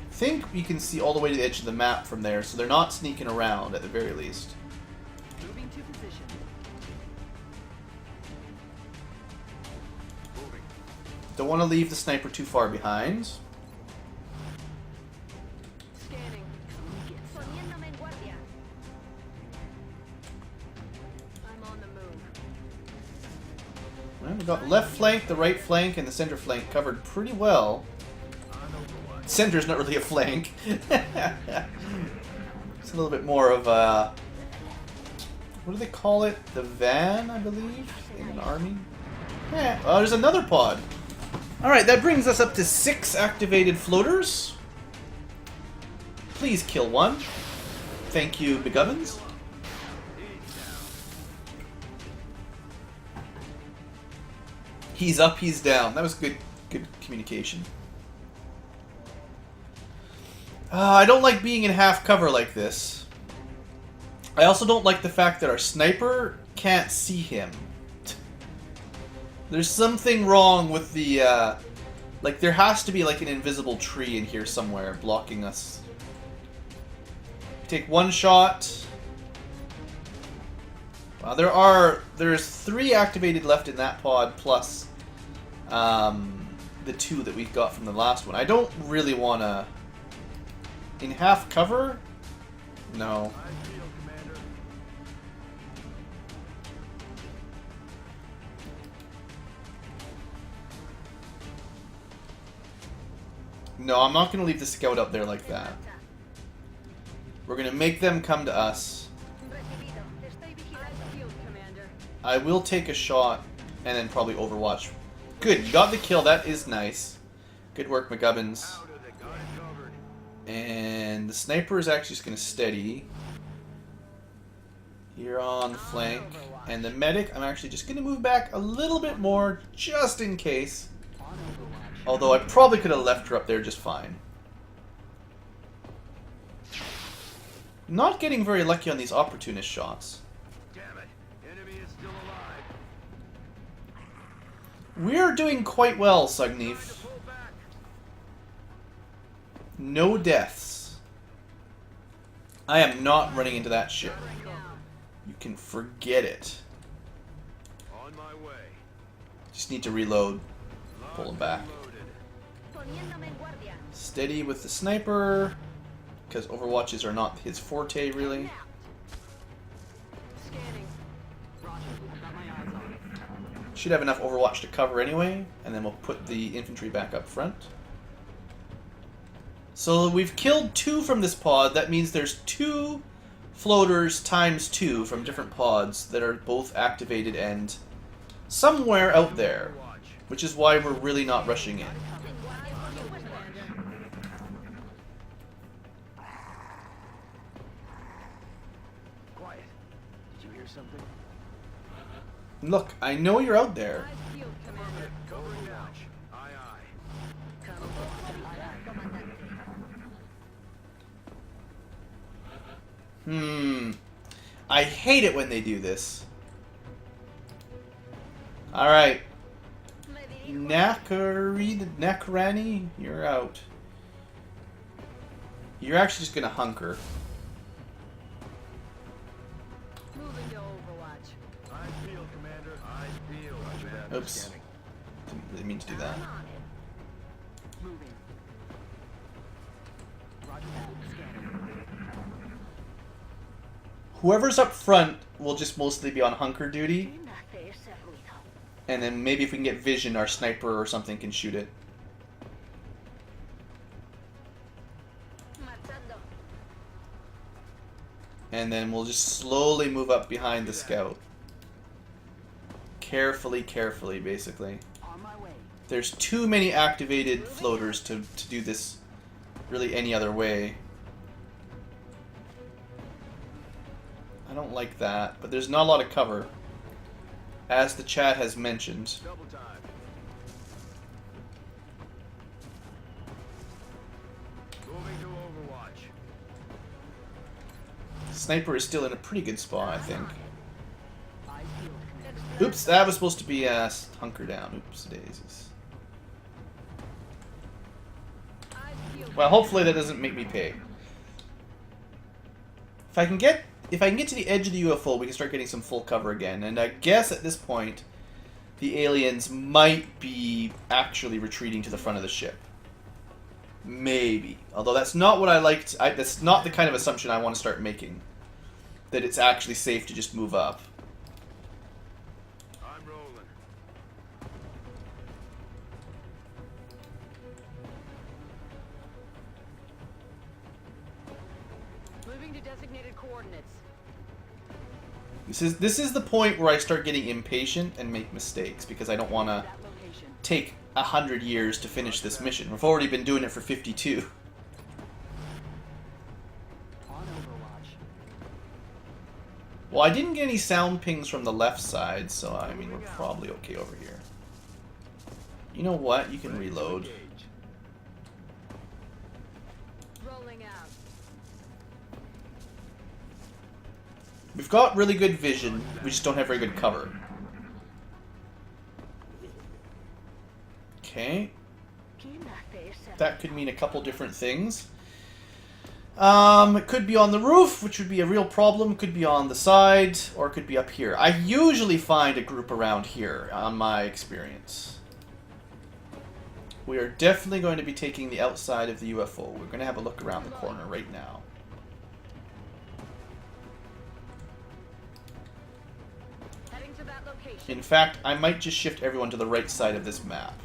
I think you can see all the way to the edge of the map from there, so they're not sneaking around at the very least. Moving to position. Moving. Don't want to leave the sniper too far behind. Scanning. Poniéndome en guardia. I'm on the move. Well, we've got the left flank, the right flank, and the center flank covered pretty well. On Overwatch. Center's not really a flank. It's a little bit more of a... What do they call it? The van, I believe, in an army? Yeah. Oh, there's another pod. Alright, that brings us up to 6 activated floaters. Please kill one. Thank you, McGovens. He's up, he's down. That was good communication. I don't like being in half cover like this. I also don't like the fact that our sniper can't see him. There's something wrong with the, like, there has to be, like, an invisible tree in here somewhere blocking us. Take one shot. There's 3 activated left in that pod, plus, the 2 that we got from the last one. I don't really want to... In half cover? No. I feel, Commander. No, I'm not going to leave the scout up there like that. We're going to make them come to us. Recibido. Te estoy vigilando. Field, Commander. I will take a shot and then probably Overwatch. Good, you got the kill. That is nice. Good work, McGubbins. Out of it. Got it covered. And the sniper is actually just going to steady. Here on the flank. And the medic, I'm actually just going to move back a little bit more, just in case. On Overwatch. Although I probably could have left her up there just fine. Not getting very lucky on these opportunist shots. Damn it. Enemy is still alive. We're doing quite well, Trying to Sugneef. pull back. No deaths. I am not running into that ship. Covering now. You can forget it. On my way. Just need to reload. Pull him back. Loaded. Poniéndome en guardia. Steady with the sniper, because Overwatches are not his forte, really. Now. Scanning. Roger. I've got my eyes on it. Should have enough Overwatch to cover anyway, and then we'll put the infantry back up front. So we've killed 2 from this pod. That means there's 2 floaters times 2 from different pods that are both activated and somewhere out there, Watch. which is why we're really not rushing in. En guardia por supuesto, Commander. Quiet. Did you hear something? Look, I know you're out there. Live field, Commander. Covering now. Aye, aye. Come on. Aye, aye, comandante. I hate it when they do this. Alright. Nakarani, you're out. You're actually just gonna hunker. Moving to Overwatch. I feel, Commander. I feel. Roger that. Oops. Scanning. Didn't really mean to do that. I'm on it. Moving. Roger that. Scanning. Whoever's up front will just mostly be on hunker duty. ¿Quién hace ese ruido? And then maybe if we can get vision, our sniper or something can shoot it. Marchando. And then we'll just slowly move up behind the scout. Carefully, carefully, basically. On my way. There's too many activated floaters to do this really any other way. I don't like that, but there's not a lot of cover, as the chat has mentioned. Double time. Moving to Overwatch. Sniper is still in a pretty good spot, I think. I feel, Commander. Oops, that was supposed to be hunker down. Oops, daisies. I feel Well, hopefully that doesn't make me pay. If I can get to the edge of the UFO, we can start getting some full cover again. And I guess at this point, the aliens might be actually retreating to the front of the ship. Maybe. Although that's not what I liked. That's not the kind of assumption I want to start making. That it's actually safe to just move up. I'm rolling. moving to designated coordinates. This is the point where I start getting impatient and make mistakes because I don't want to That location. take 100 years to finish this mission. We've already been doing it for 52. On Overwatch. Well, I didn't get any sound pings from the left side, so I mean, we're probably okay over here. You know what? You can Ready to reload. engage. Rolling out. We've got really good vision, we just don't have very good cover. Okay, ¿Quién hace ese that could mean a couple different things. It could be on the roof, which would be a real problem. It could be on the side, or it could be up here. I usually find a group around here, on my experience. We are definitely going to be taking the outside of the UFO. We're going to have a look around the corner right now. heading to that location? In fact, I might just shift everyone to the right side of this map.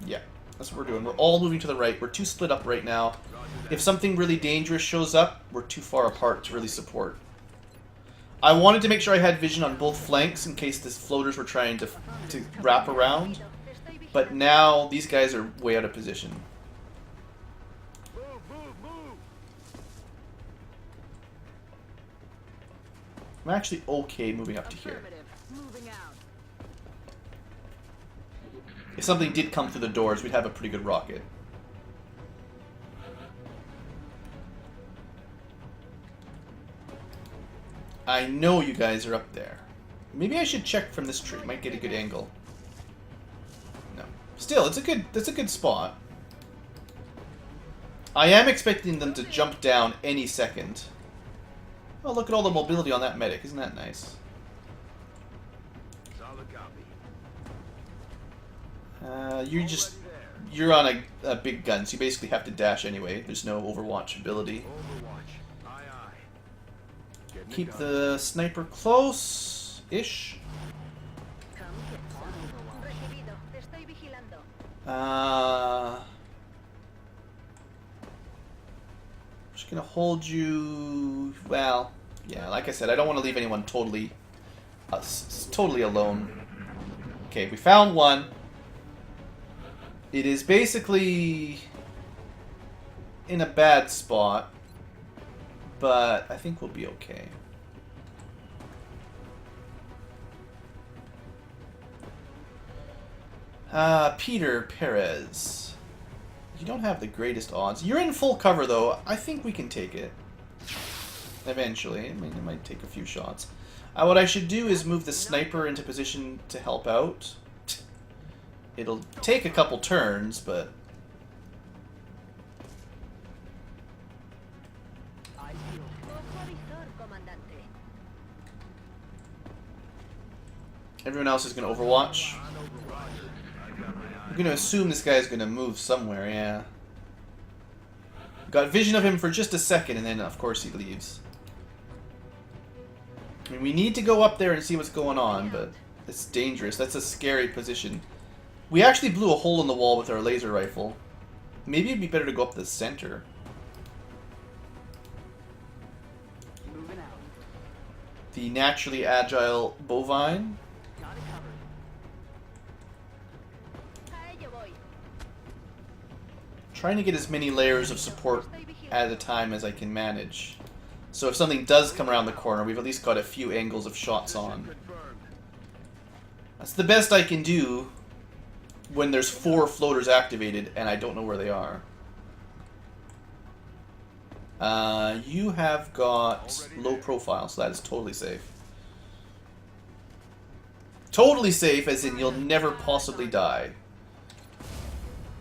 Yeah, that's what we're doing. We're all moving to the right. We're too split up right now. If something really dangerous shows up, we're too far apart to really support. I wanted to make sure I had vision on both flanks in case the floaters were trying to wrap around. But now these guys are way out of position. Move, move, move. I'm actually okay moving up to here. Affirmative. Moving out. If something did come through the doors, we'd have a pretty good rocket. I know you guys are up there. Maybe I should check from this tree. Might get a good angle. No. Still, that's a good spot. I am expecting them to jump down any second. Oh, look at all the mobility on that medic. Isn't that nice? Solid copy. You're on a big gun, so you basically have to dash anyway. There's no Overwatch ability. Overwatch. Aye, aye. Getting it Keep done. the sniper close-ish. Come get some. Recibido. Te estoy vigilando. Just gonna hold you. Well, yeah. Like I said, I don't want to leave anyone totally alone. Okay, we found one. It is basically in a bad spot, but I think we'll be okay. Peter Perez. You don't have the greatest odds. You're in full cover, though. I think we can take it. Eventually. I mean, it might take a few shots. What I should do is move the sniper into position to help out. It'll take a couple turns, but... Everyone else is going to overwatch. I'm going to assume this guy's going to move somewhere, yeah. Got vision of him for just a second, and then, of course, he leaves. I mean, we need to go up there and see what's going on, but it's dangerous. That's a scary position. We actually blew a hole in the wall with our laser rifle. Maybe it'd be better to go up the center. Moving out. The naturally agile bovine. Got it covered. A ello voy. Trying to get as many layers of support at a time as I can manage. So if something does come around the corner, we've at least got a few angles of shots on. Confirmed. That's the best I can do when there's 4 floaters activated and I don't know where they are. You have got low profile, so that is totally safe. Totally safe, as in you'll never possibly die.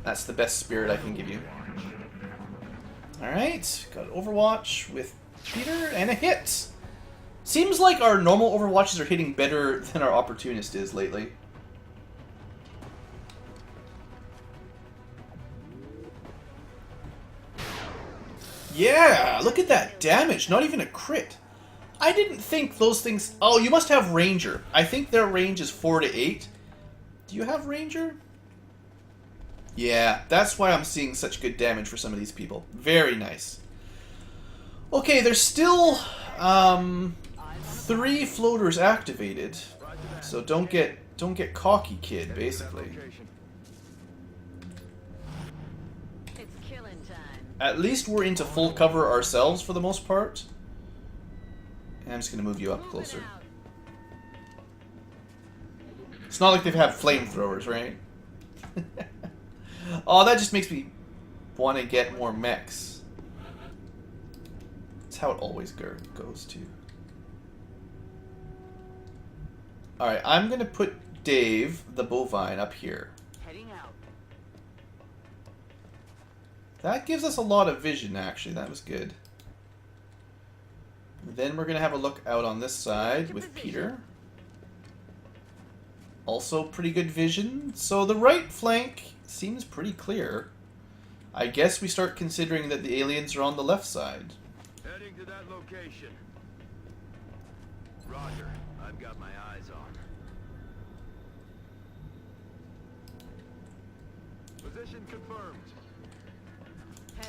That's the best spirit I can give you. Alright, got Overwatch with Peter and a hit. Seems like our normal Overwatches are hitting better than our Opportunist is lately. Yeah, look at that damage. Not even a crit. I didn't think those things... Oh, you must have Ranger. I think their range is 4 to 8. Do you have Ranger? Yeah, that's why I'm seeing such good damage for some of these people. Very nice. Okay, there's still 3 floaters activated. So don't get cocky, kid, basically. It's killing time. At least we're into full cover ourselves for the most part. And I'm just going to move you up closer. Moving out. It's not like they've had flamethrowers, right? Oh, that just makes me want to get more mechs. That's how it always goes, too. Alright, I'm going to put Dave, the bovine, up here. Heading out. That gives us a lot of vision, actually. That was good. Then we're going to have a look out on this side with Peter. Also pretty good vision. So the right flank seems pretty clear. I guess we start considering that the aliens are on the left side. Heading to that location. Roger. I've got my eyes on. Position confirmed.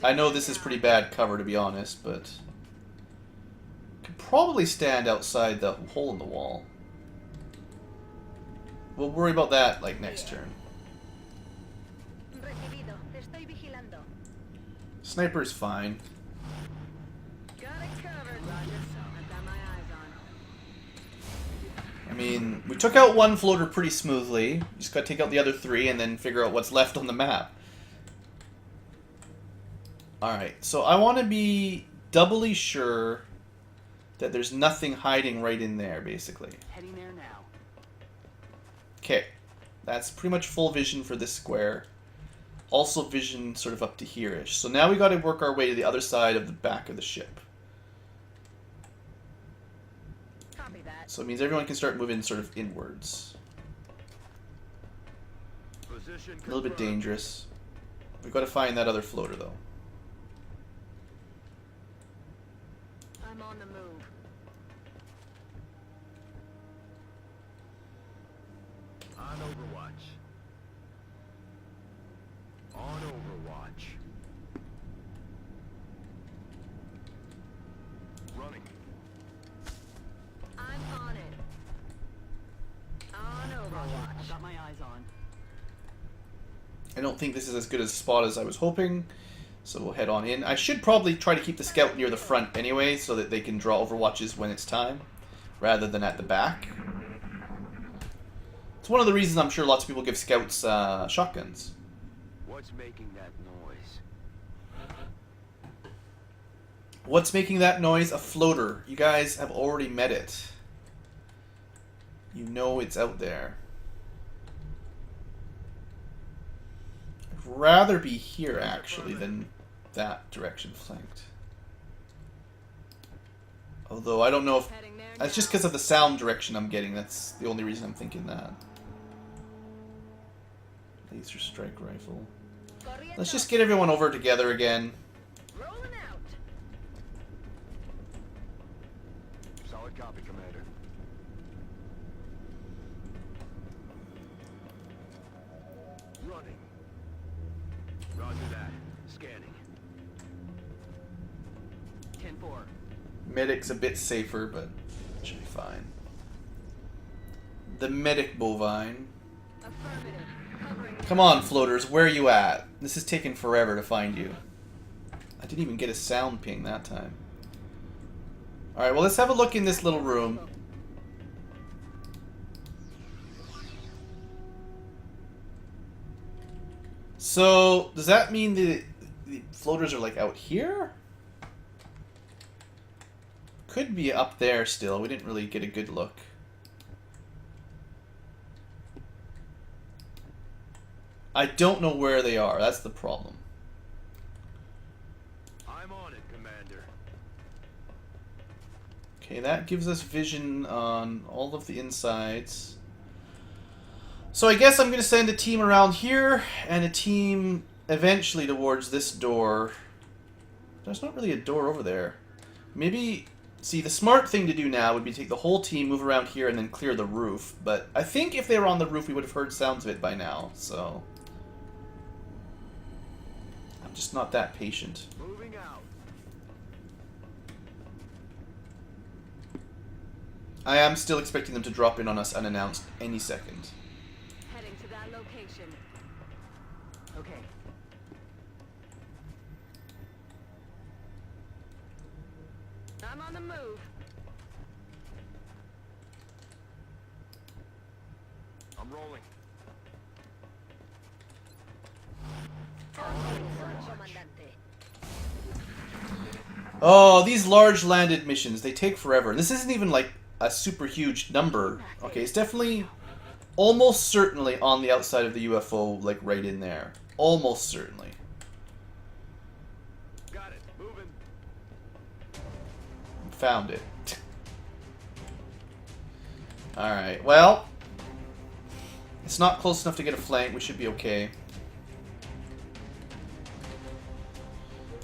I know this is pretty bad cover, to be honest, but... could probably stand outside the hole in the wall. We'll worry about that, like, next turn. Recibido. Te estoy vigilando. Sniper's fine. Got it covered. Roger. I've got my eyes on. I mean, we took out one floater pretty smoothly. Just gotta take out the other 3 and then figure out what's left on the map. Alright, so I want to be doubly sure that there's nothing hiding right in there, basically. Heading there now. Okay, that's pretty much full vision for this square. Also vision sort of up to here-ish. So now we got to work our way to the other side of the back of the ship. Copy that. So it means everyone can start moving sort of inwards. Position A little bit confirmed. dangerous. We've got to find that other floater, though. I'm on the move. On Overwatch. On Overwatch. Running. I'm on it. On Roger. Overwatch. I've got my eyes on. I don't think this is as good a spot as I was hoping, so we'll head on in. I should probably try to keep the scout near the front anyway, so that they can draw overwatches when it's time, rather than at the back. It's one of the reasons I'm sure lots of people give scouts shotguns. What What's making that noise? What's making that noise? A floater. You guys have already met it. You know it's out there. I'd rather be here, actually, than that direction flanked. Although, I don't know if... Heading there That's just now. because of the sound direction I'm getting. That's the only reason I'm thinking that. Laser strike rifle. Let's just get everyone over together again. Rolling out. Solid copy, Commander. Running. Roger that. Scanning. 10-4. Medic's a bit safer, but it should be fine. The medic bovine. Affirmative. Covering. Come on, floaters, where are you at? This is taking forever to find you. I didn't even get a sound ping that time. Alright, well, let's have a look in this little room. So, does that mean the floaters are, like, out here? Could be up there still. We didn't really get a good look. I don't know where they are. That's the problem. I'm on it, Commander. Okay, that gives us vision on all of the insides. So I guess I'm going to send a team around here and a team eventually towards this door. There's not really a door over there. Maybe... See, the smart thing to do now would be to take the whole team, move around here, and then clear the roof. But I think if they were on the roof, we would have heard sounds of it by now, so... I'm just not that patient. Moving out. I am still expecting them to drop in on us unannounced any second. Heading to that location. Okay. I'm on the move. I'm rolling. Oh, these large landed missions, they take forever. This isn't even like a super huge number. Okay, it's definitely almost certainly on the outside of the UFO, like right in there. Almost certainly. Got it. Moving. Found it. Alright, well, it's not close enough to get a flank. We should be okay.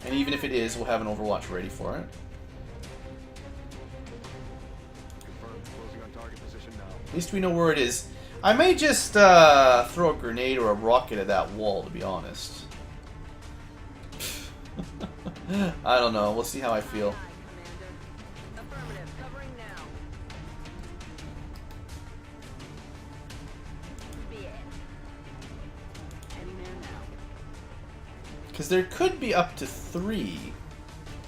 And even if it is, we'll have an Overwatch ready for it. Confirmed. Closing on target position now. At least we know where it is. I may just throw a grenade or a rocket at that wall, to be honest. I don't know. We'll see how I feel. Aye, Commander. Affirmative. Covering now. Be it. Heading there now. Because there could be up to 3,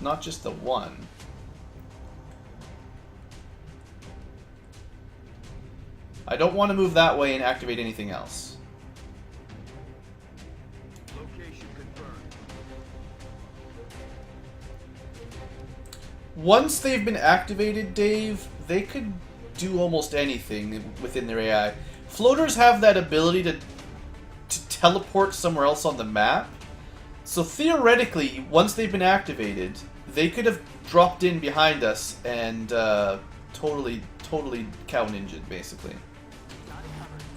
not just the 1. I don't want to move that way and activate anything else. Location confirmed. Once they've been activated, Dave, they could do almost anything within their AI. Floaters have that ability to teleport somewhere else on the map. So theoretically, once they've been activated, they could have dropped in behind us and totally cow ninja'd, basically.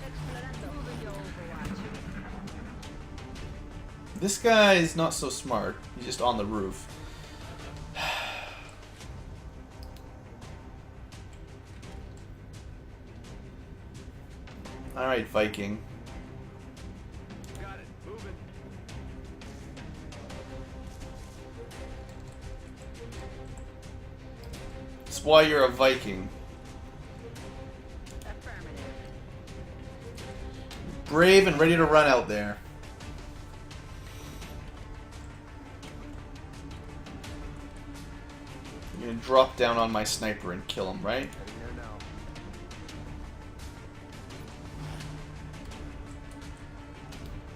Explorando. Moving to Overwatch. This guy's not so smart. He's just on the roof. Alright, Viking. Got it. Moving. That's why you're a Viking. Affirmative. Brave and ready to run out there. You're gonna drop down on my sniper and kill him, right? Heading there now.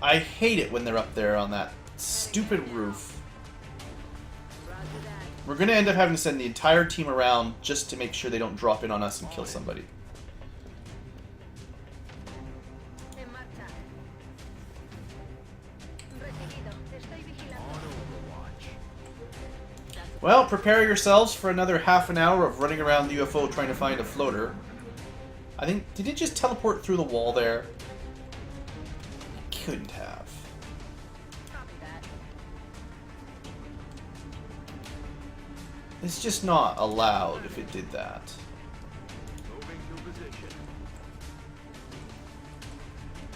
I hate it when they're up there on that stupid roof. We're going to end up having to send the entire team around just to make sure they don't drop in on us and kill somebody. En marcha. Recibido. Estoy vigilando. Well, prepare yourselves for another half an hour of running around the UFO trying to find a floater. I think... Did it just teleport through the wall there? It couldn't have. Copy that. It's just not allowed if it did that. Moving to position.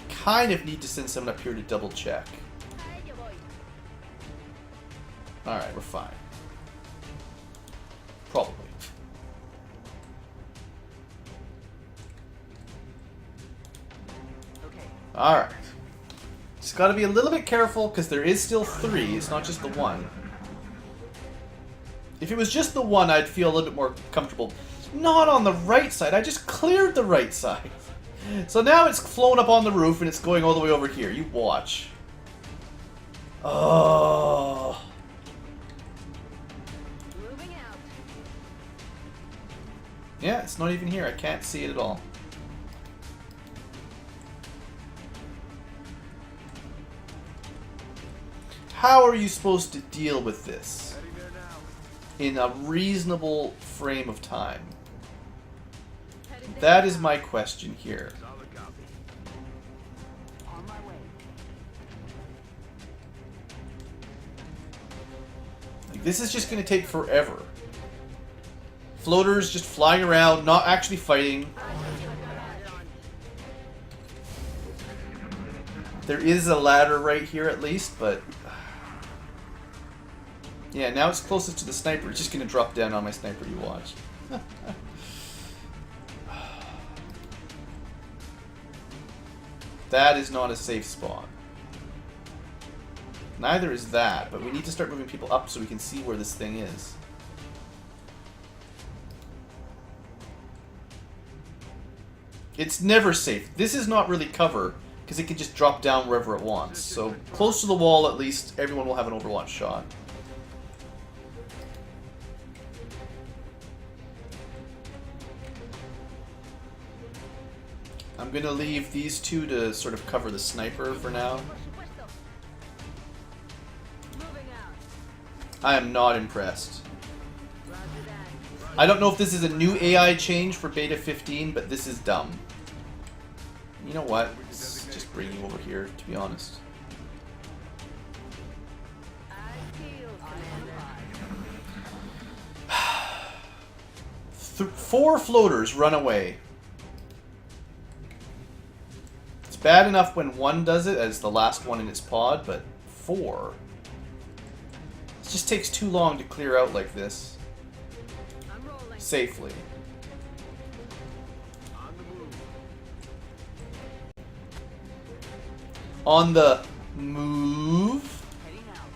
Kind of need to send someone up here to double check. A ello voy. Alright, we're fine. Probably. Okay. Alright. Just gotta be a little bit careful because there is still 3, it's not just the 1. If it was just the 1, I'd feel a little bit more comfortable. Not on the right side, I just cleared the right side. So now it's flown up on the roof and it's going all the way over here. You watch. Oh. Moving out. Yeah, it's not even here. I can't see it at all. How are you supposed to deal with this Heading there now. in a reasonable frame of time? Heading there. That is my question here. Solid copy. On my way. Like, this is just going to take forever. Floaters just flying around, not actually fighting. There is a ladder right here at least, but... Yeah, now it's closest to the sniper. It's just going to drop down on my sniper, you watch. That is not a safe spawn. Neither is that, but we need to start moving people up so we can see where this thing is. It's never safe. This is not really cover, because it can just drop down wherever it wants. So, close to the wall at least, everyone will have an Overwatch shot. I'm going to leave these two to sort of cover the sniper for now. Por supuesto. Moving out. I am not impressed. Roger that. I don't know if this is a new AI change for Beta 15, but this is dumb. You know what? Let's just bring you over here, to be honest. I feel, Commander. 4 floaters run away. It's bad enough when 1 does it as the last one in its pod, but 4? It just takes too long to clear out like this. I'm rolling. Safely. On the move. On the move? Heading out.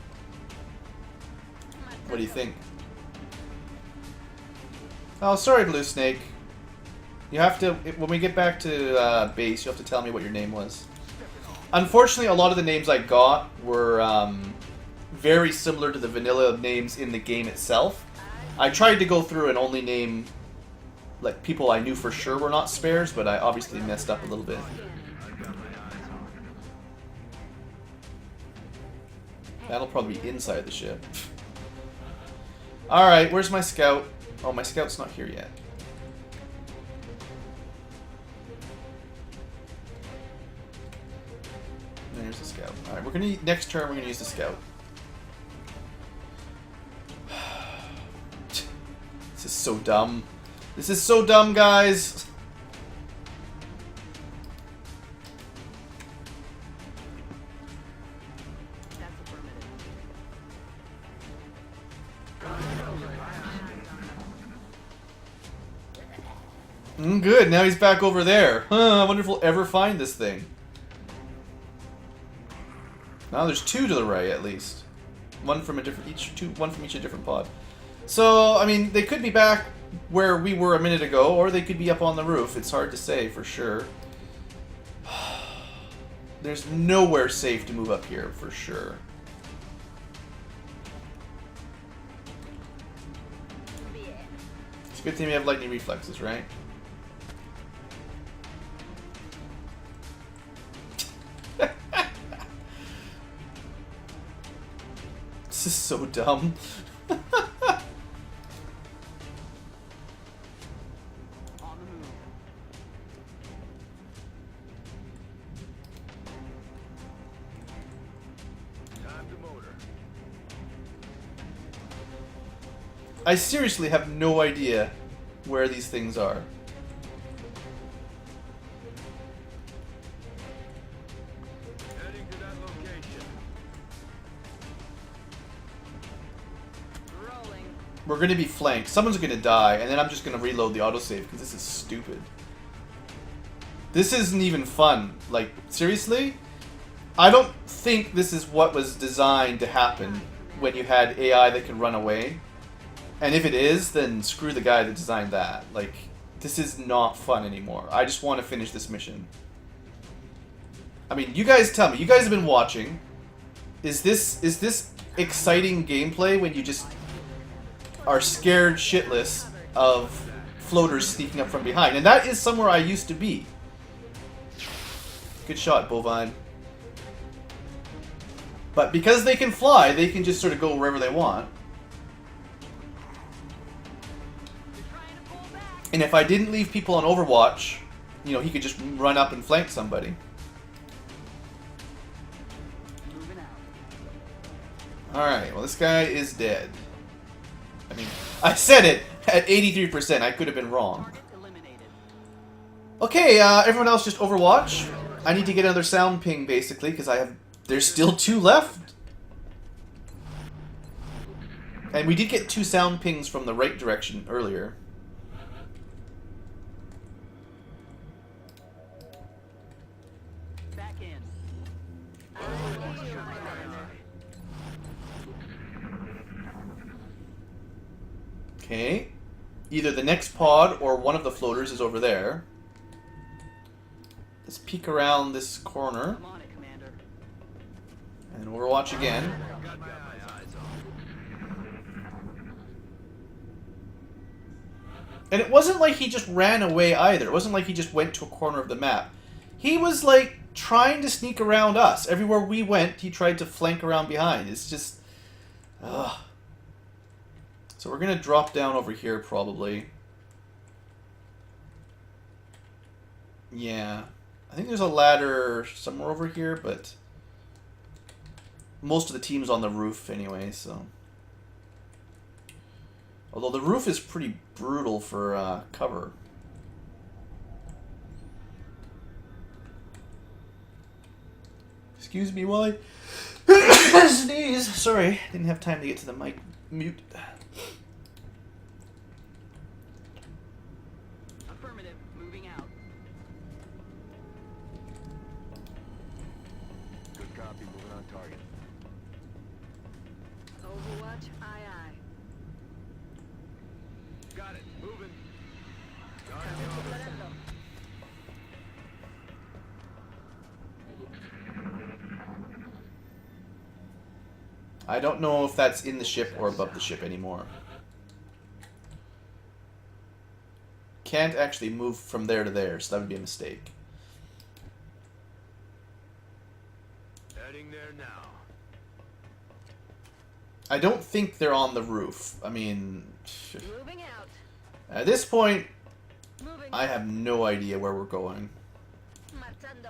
What do you think? Oh, sorry, Blue Snake. You have to, when we get back to base, you have to tell me what your name was. Unfortunately, a lot of the names I got were very similar to the vanilla names in the game itself. I tried to go through and only name like people I knew for sure were not spares, but I obviously messed up a little bit. That'll probably be inside the ship. Alright, where's my scout? Oh, my scout's not here yet. There's the scout. Alright, we're gonna next turn we're gonna use the scout. This is so dumb. This is so dumb, guys. That's affirmative. Good, now he's back over there. Huh, I wonder if we'll ever find this thing. Now there's 2 to the right, at least. One from a different one from each a different pod. So, I mean, they could be back where we were a minute ago, or they could be up on the roof. It's hard to say for sure. There's nowhere safe to move up here, for sure. It's a good thing we have lightning reflexes, right? This is so dumb. I seriously have no idea where these things are. Heading to that location. Rolling. We're going to be flanked. Someone's going to die, and then I'm just going to reload the autosave because this is stupid. This isn't even fun. Like, seriously? I don't think this is what was designed to happen when you had AI that can run away. And if it is, then screw the guy that designed that. Like, this is not fun anymore. I just want to finish this mission. I mean, you guys tell me. You guys have been watching. Is this exciting gameplay when you just are scared shitless of floaters sneaking up from behind? And that is somewhere I used to be. Good shot, Bovine. But because they can fly, they can just sort of go wherever they want. And if I didn't leave people on Overwatch, you know, he could just run up and flank somebody. Alright, well, this guy is dead. I mean, I said it at 83%. I could have been wrong. Okay, everyone else just Overwatch. I need to get another sound ping, basically, because there's still 2 left. And we did get 2 sound pings from the right direction earlier. Back in. Okay. Either the next pod or one of the floaters is over there. Let's peek around this corner. I'm on it, Commander. And Overwatch again. Got my eyes on. And it wasn't like he just ran away either. It wasn't like he just went to a corner of the map. He was like trying to sneak around us. Everywhere we went, he tried to flank around behind. It's just... Ugh. So we're going to drop down over here probably. Yeah. I think there's a ladder somewhere over here, but most of the team's on the roof anyway, so... Although the roof is pretty brutal for cover. Excuse me while I sneeze. Sorry, didn't have time to get to the mic mute. Affirmative. Moving out. Good copy. Moving on target. Overwatch, aye aye. Got it. Moving. I don't know if that's in the ship or above the ship anymore. Can't actually move from there to there, so that would be a mistake. Heading there now. I don't think they're on the roof. I mean, Moving out. at this point, Moving. I have no idea where we're going. Marchando.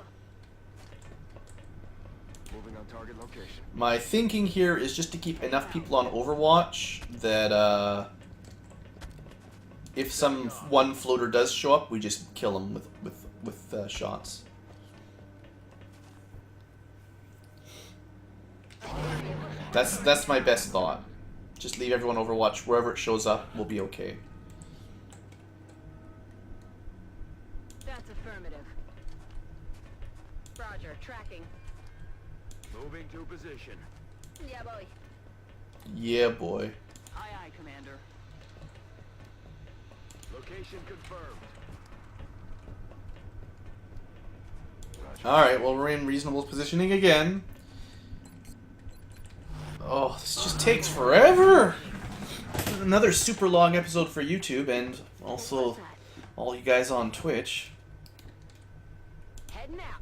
Moving on target location. My thinking here is just to keep enough people on Overwatch that if one floater does show up, we just kill him with shots. That's my best thought. Just leave everyone Overwatch. Wherever it shows up, we'll be okay. That's affirmative. Roger. Tracking. Moving to position. Yeah, boy. Yeah, boy. Aye, aye, Commander. Location confirmed. Alright, well, we're in reasonable positioning again. Oh, this just takes forever! Another super long episode for YouTube, and also all you guys on Twitch. Heading out.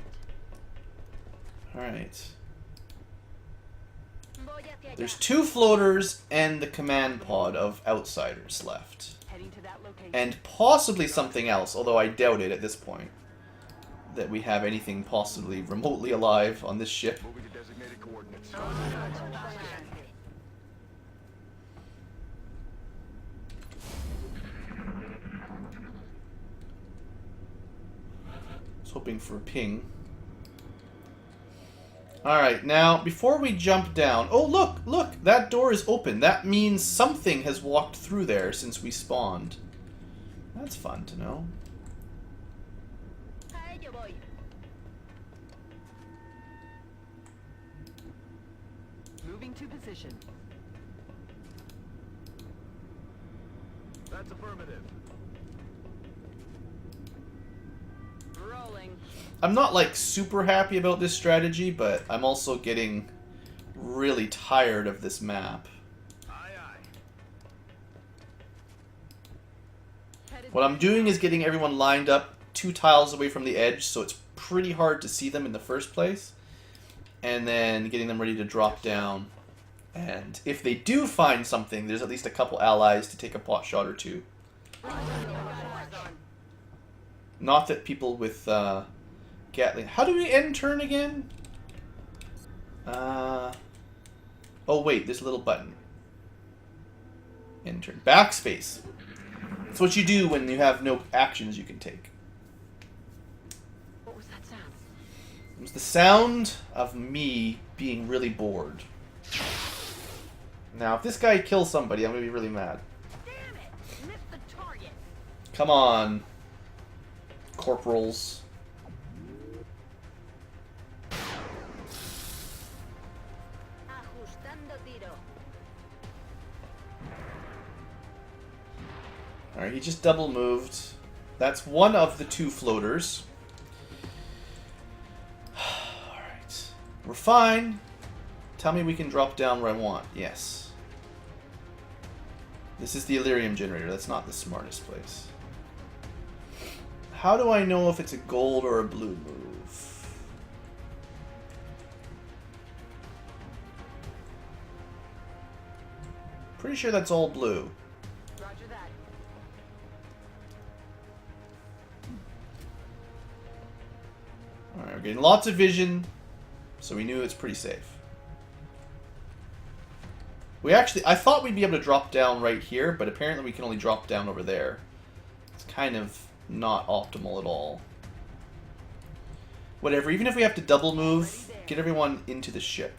Alright. Voy hacia allá. There's 2 floaters and the command pod of outsiders left. Heading to that location. And possibly something else, although I doubt it at this point. That we have anything possibly remotely alive on this ship. Moving to designated coordinates. I was hoping for a ping. Alright, now, before we jump down... Oh, look! Look! That door is open. That means something has walked through there since we spawned. That's fun to know. A ello voy. Moving to position. That's affirmative. Rolling. I'm not, like, super happy about this strategy, but I'm also getting really tired of this map. Aye, aye. Headed What I'm doing is getting everyone lined up 2 tiles away from the edge, so it's pretty hard to see them in the first place. And then getting them ready to drop down. And if they do find something, there's at least a couple allies to take a pot shot or 2. Not that people with Gatling... How do we end turn again? Oh wait, there's a little button. End turn. Backspace. That's what you do when you have no actions you can take. What was that sound? It was the sound of me being really bored. Now, if this guy kills somebody, I'm going to be really mad. Damn it! Missed the target. Come on, corporals. Ajustando tiro. Alright, he just double moved. That's one of the 2 floaters. Alright. We're fine. Tell me we can drop down where I want. Yes. This is the Illyrium generator. That's not the smartest place. How do I know if it's a gold or a blue move? Pretty sure that's all blue. Roger that. Alright, we're getting lots of vision, so we knew it's pretty safe. We actually, I thought we'd be able to drop down right here, but apparently we can only drop down over there. It's kind of not optimal at all. Whatever, even if we have to double move, get everyone into the ship.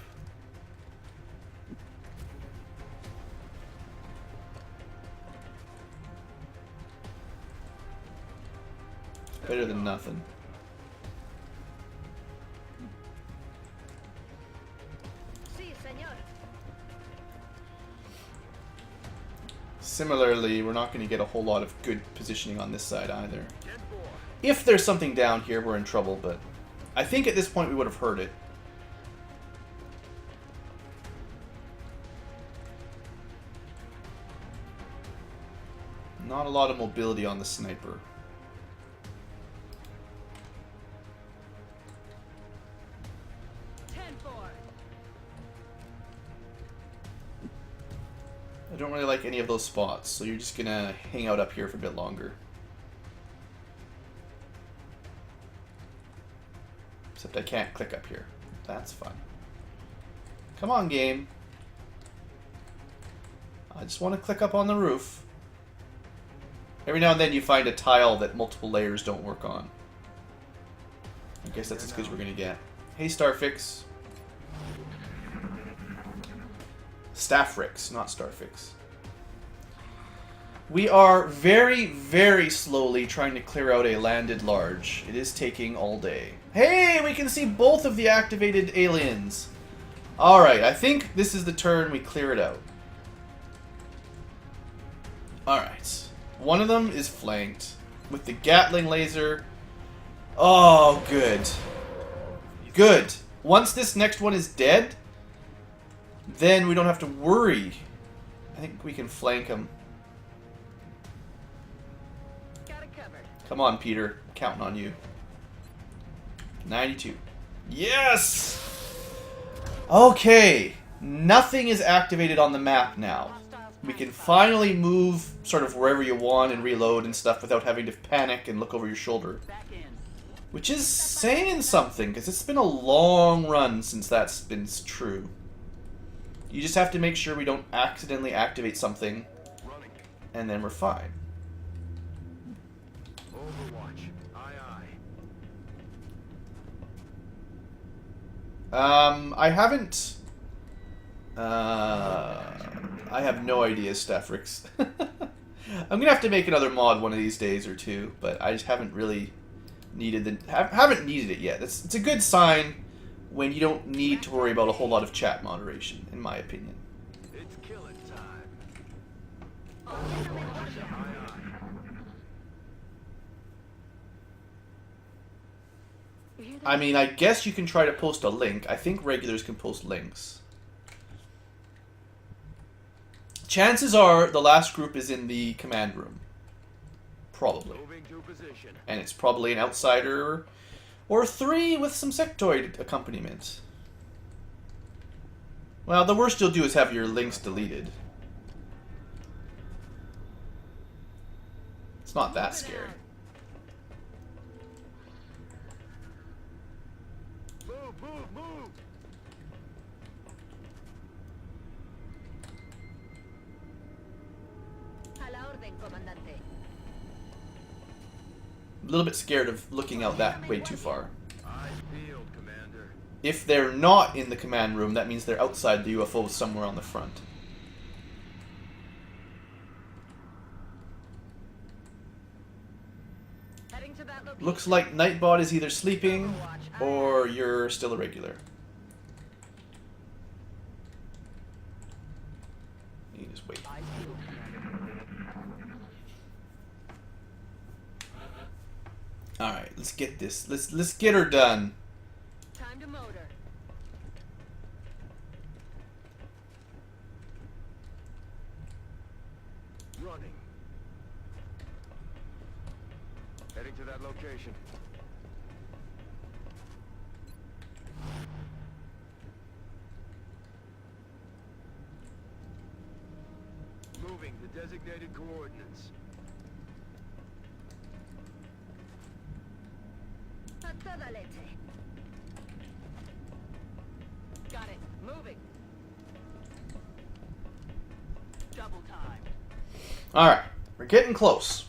Better than nothing. Sí, señor. Similarly, we're not going to get a whole lot of good positioning on this side either. 10-4. If there's something down here, we're in trouble, but I think at this point we would have heard it. Not a lot of mobility on the sniper. I don't really like any of those spots, so you're just gonna hang out up here for a bit longer. Except I can't click up here. That's fun. Come on, game. I just want to click up on the roof. Every now and then you find a tile that multiple layers don't work on. I guess that's as good as we're gonna get. Hey, Starfix. Staffrix, not Starfix. We are very, very slowly trying to clear out a landed large. It is taking all day. Hey, we can see both of the activated aliens. Alright, I think this is the turn we clear it out. Alright. One of them is flanked with the Gatling laser. Oh, good. Good. Once this next one is dead, then we don't have to worry. I think we can flank him. Got it covered. Come on, Peter. I'm counting on you. 92. Yes! Okay. Nothing is activated on the map now. We can finally move sort of wherever you want and reload and stuff without having to panic and look over your shoulder. Which is saying something, because it's been a long run since that's been true. You just have to make sure we don't accidentally activate something, and then we're fine. Overwatch. Aye, aye. I haven't... I have no idea, Stefrix. I'm gonna have to make another mod one of these days or two, but I just haven't really needed haven't needed it yet. It's a good sign when you don't need to worry about a whole lot of chat moderation, in my opinion. It's killing time. I mean, I guess you can try to post a link. I think regulars can post links. Chances are the last group is in the command room. Probably. Moving to position. And it's probably an outsider or 3 with some sectoid accompaniment. Well, the worst you'll do is have your links deleted. It's not that scary. Move, move, move. A la orden, comandante. A little bit scared of looking out that way too far. Eyes peeled, Commander. If they're not in the command room, that means they're outside the UFO somewhere on the front. Heading to that location. Looks like Nightbot is either sleeping or you're still a regular. You just wait. Alright, let's get this. Let's get her done. Time to motor. Running. Heading to that location. Moving to designated coordinates. A toda leche. Got it. Moving. Double time. Alright, we're getting close.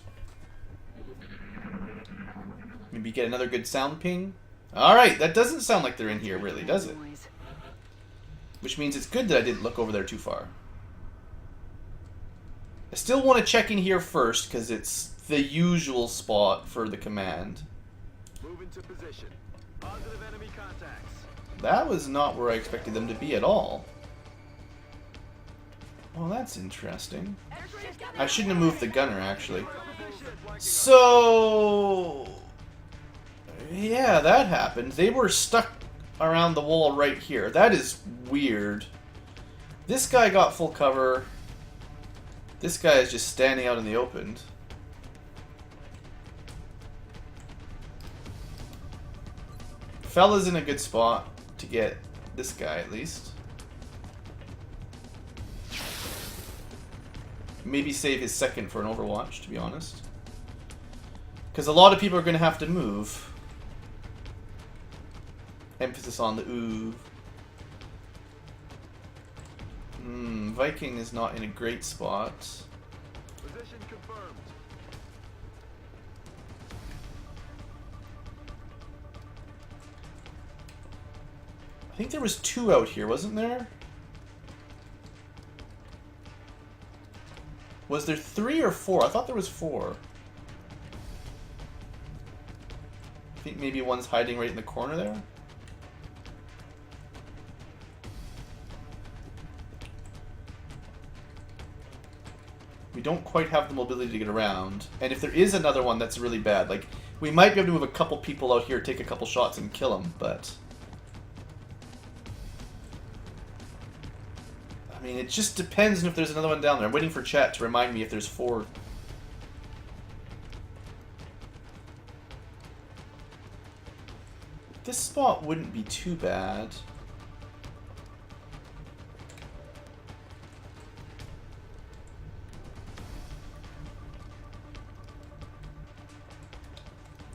Maybe get another good sound ping. Alright, that doesn't sound like they're in here really, does it? Which means it's good that I didn't look over there too far. I still want to check in here first, because it's the usual spot for the command. Moving to position. Positive enemy contacts. That was not where I expected them to be at all. Well, that's interesting. I shouldn't have moved the gunner, actually. So... yeah, that happened. They were stuck around the wall right here. That is weird. This guy got full cover. This guy is just standing out in the open. Fella's in a good spot to get this guy, at least. Maybe save his second for an Overwatch, to be honest. Because a lot of people are going to have to move. Emphasis on the ooh. Viking is not in a great spot. Position confirmed. I think there was 2 out here, wasn't there? Was there 3 or 4? I thought there was 4. I think maybe one's hiding right in the corner there. We don't quite have the mobility to get around. And if there is another one, that's really bad. Like, we might be able to move a couple people out here, take a couple shots, and kill them, but mean, it just depends on if there's another one down there. I'm waiting for chat to remind me if there's 4. This spot wouldn't be too bad.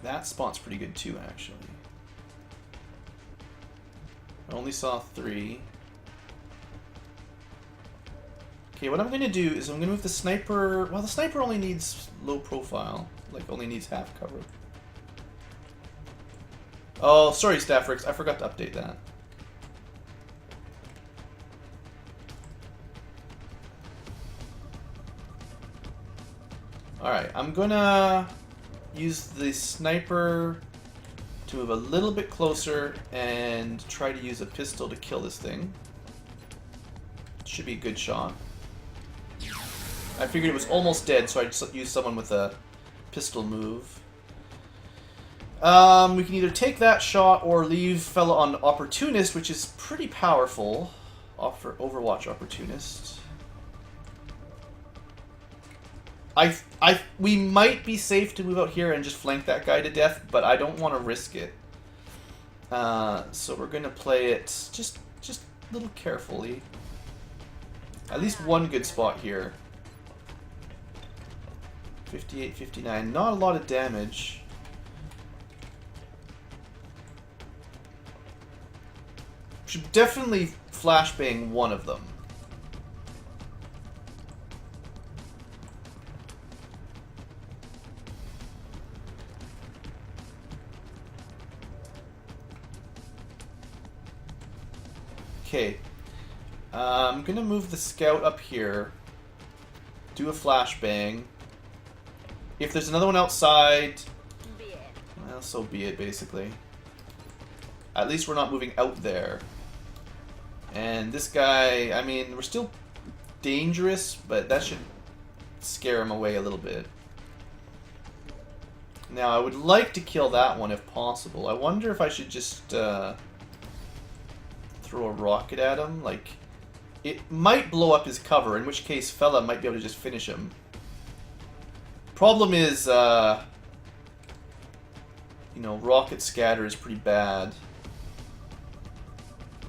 That spot's pretty good too, actually. I only saw 3. Okay, what I'm going to do is I'm going to move the sniper... Well, the sniper only needs low profile. Like, only needs half cover. Oh, sorry, Staffrix. I forgot to update that. Alright, I'm gonna use the sniper to move a little bit closer and try to use a pistol to kill this thing. Should be a good shot. I figured it was almost dead, so I just used someone with a pistol move. We can either take that shot or leave fella on Opportunist, which is pretty powerful. Offer Overwatch Opportunist. We might be safe to move out here and just flank that guy to death, but I don't want to risk it. So we're gonna play it just a little carefully. At least one good spot here. 58, 59. Not a lot of damage. Should definitely flashbang one of them. Okay. I'm gonna move the scout up here. Do a flashbang. If there's another one outside, well, so be it, basically. At least we're not moving out there. And this guy, I mean, we're still dangerous, but that should scare him away a little bit. Now, I would like to kill that one if possible. I wonder if I should just throw a rocket at him. Like, it might blow up his cover, in which case fella might be able to just finish him. Problem is, you know, rocket scatter is pretty bad.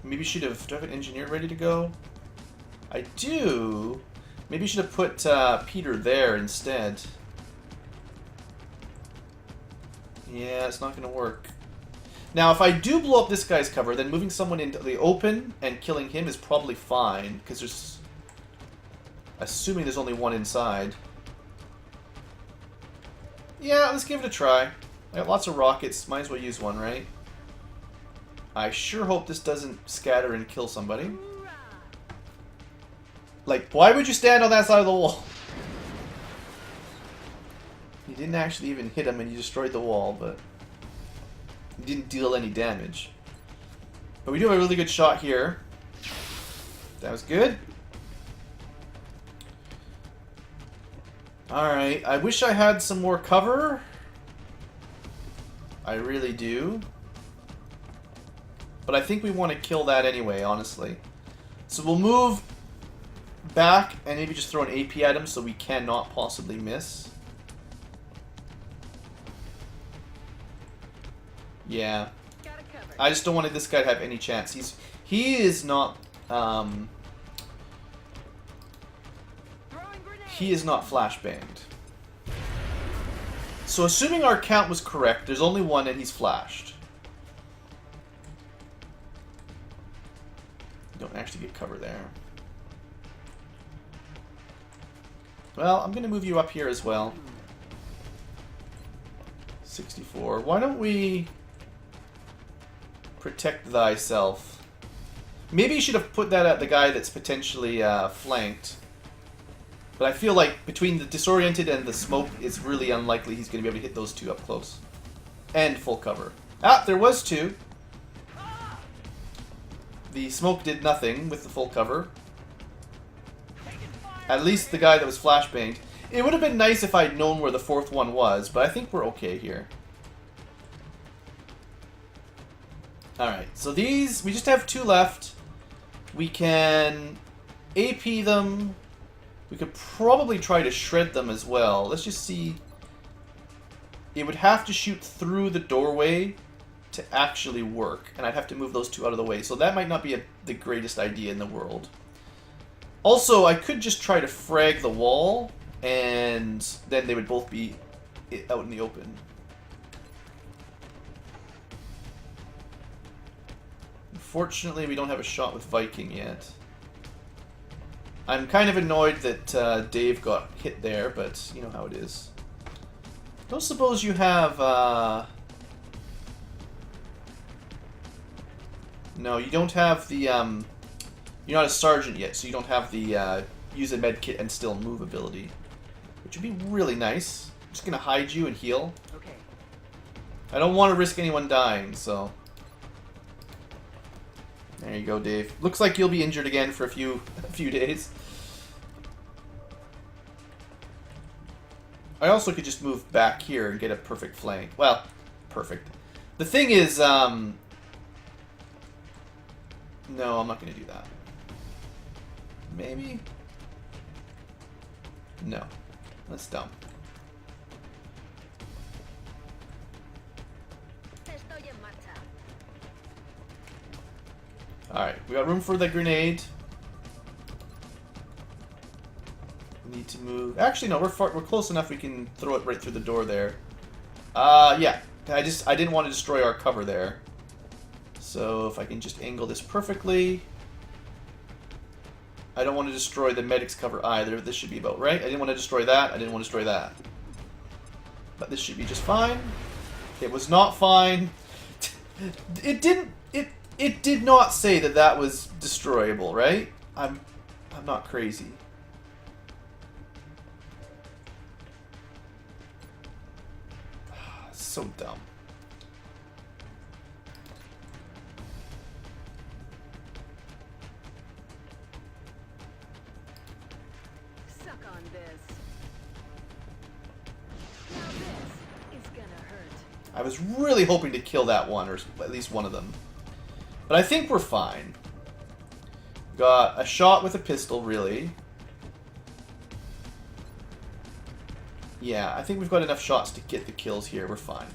Maybe should have... Do I have an engineer ready to go? I do. Maybe should have put Peter there instead. Yeah, it's not going to work. Now, if I do blow up this guy's cover, then moving someone into the open and killing him is probably fine, because there's... Assuming there's only one inside. Yeah, let's give it a try. I got lots of rockets, might as well use one, right? I sure hope this doesn't scatter and kill somebody. Like, why would you stand on that side of the wall? You didn't actually even hit him and you destroyed the wall, but... You didn't deal any damage. But we do have a really good shot here. That was good. Alright, I wish I had some more cover. I really do. But I think we want to kill that anyway, honestly. So we'll move back and maybe just throw an AP at him so we cannot possibly miss. Yeah. I just don't want this guy to have any chance. He is not flashbanged. So assuming our count was correct, there's only one and he's flashed. Don't actually get cover there. Well, I'm going to move you up here as well. 64. Why don't we protect thyself? Maybe you should have put that at the guy that's potentially flanked. But I feel like between the disoriented and the smoke, it's really unlikely he's going to be able to hit those two up close. And full cover. Ah, there was two. The smoke did nothing with the full cover. At least the guy that was flashbanged. It would have been nice if I'd known where the fourth one was, but I think we're okay here. Alright, so these, we just have two left. We can AP them. We could probably try to shred them as well. Let's just see. It would have to shoot through the doorway to actually work, and I'd have to move those two out of the way. So that might not be the greatest idea in the world. Also, I could just try to frag the wall, and then they would both be out in the open. Unfortunately, we don't have a shot with Viking yet. I'm kind of annoyed that Dave got hit there, but you know how it is. Don't suppose you have... No, you don't have the... You're not a sergeant yet, so you don't have the use a med kit and still move ability. Which would be really nice. I'm just going to hide you and heal. Okay. I don't want to risk anyone dying, so... There you go, Dave. Looks like you'll be injured again for a few days. I also could just move back here and get a perfect flank. Well, perfect. The thing is, no, I'm not going to do that. Maybe? No. That's dumb. Estoy en marcha. Alright, we got room for the grenade. We need to move... Actually, no, we're close enough we can throw it right through the door there. Yeah. I didn't want to destroy our cover there. So if I can just angle this perfectly... I don't want to destroy the medic's cover either. This should be about right. I didn't want to destroy that. I didn't want to destroy that. But this should be just fine. It was not fine. It didn't... It did not say that that was destroyable, right? I'm not crazy. So dumb. Suck on this. Now this is gonna hurt. I was really hoping to kill that one, or at least one of them. But I think we're fine. Got a shot with a pistol, really. Yeah, I think we've got enough shots to get the kills here. We're fine.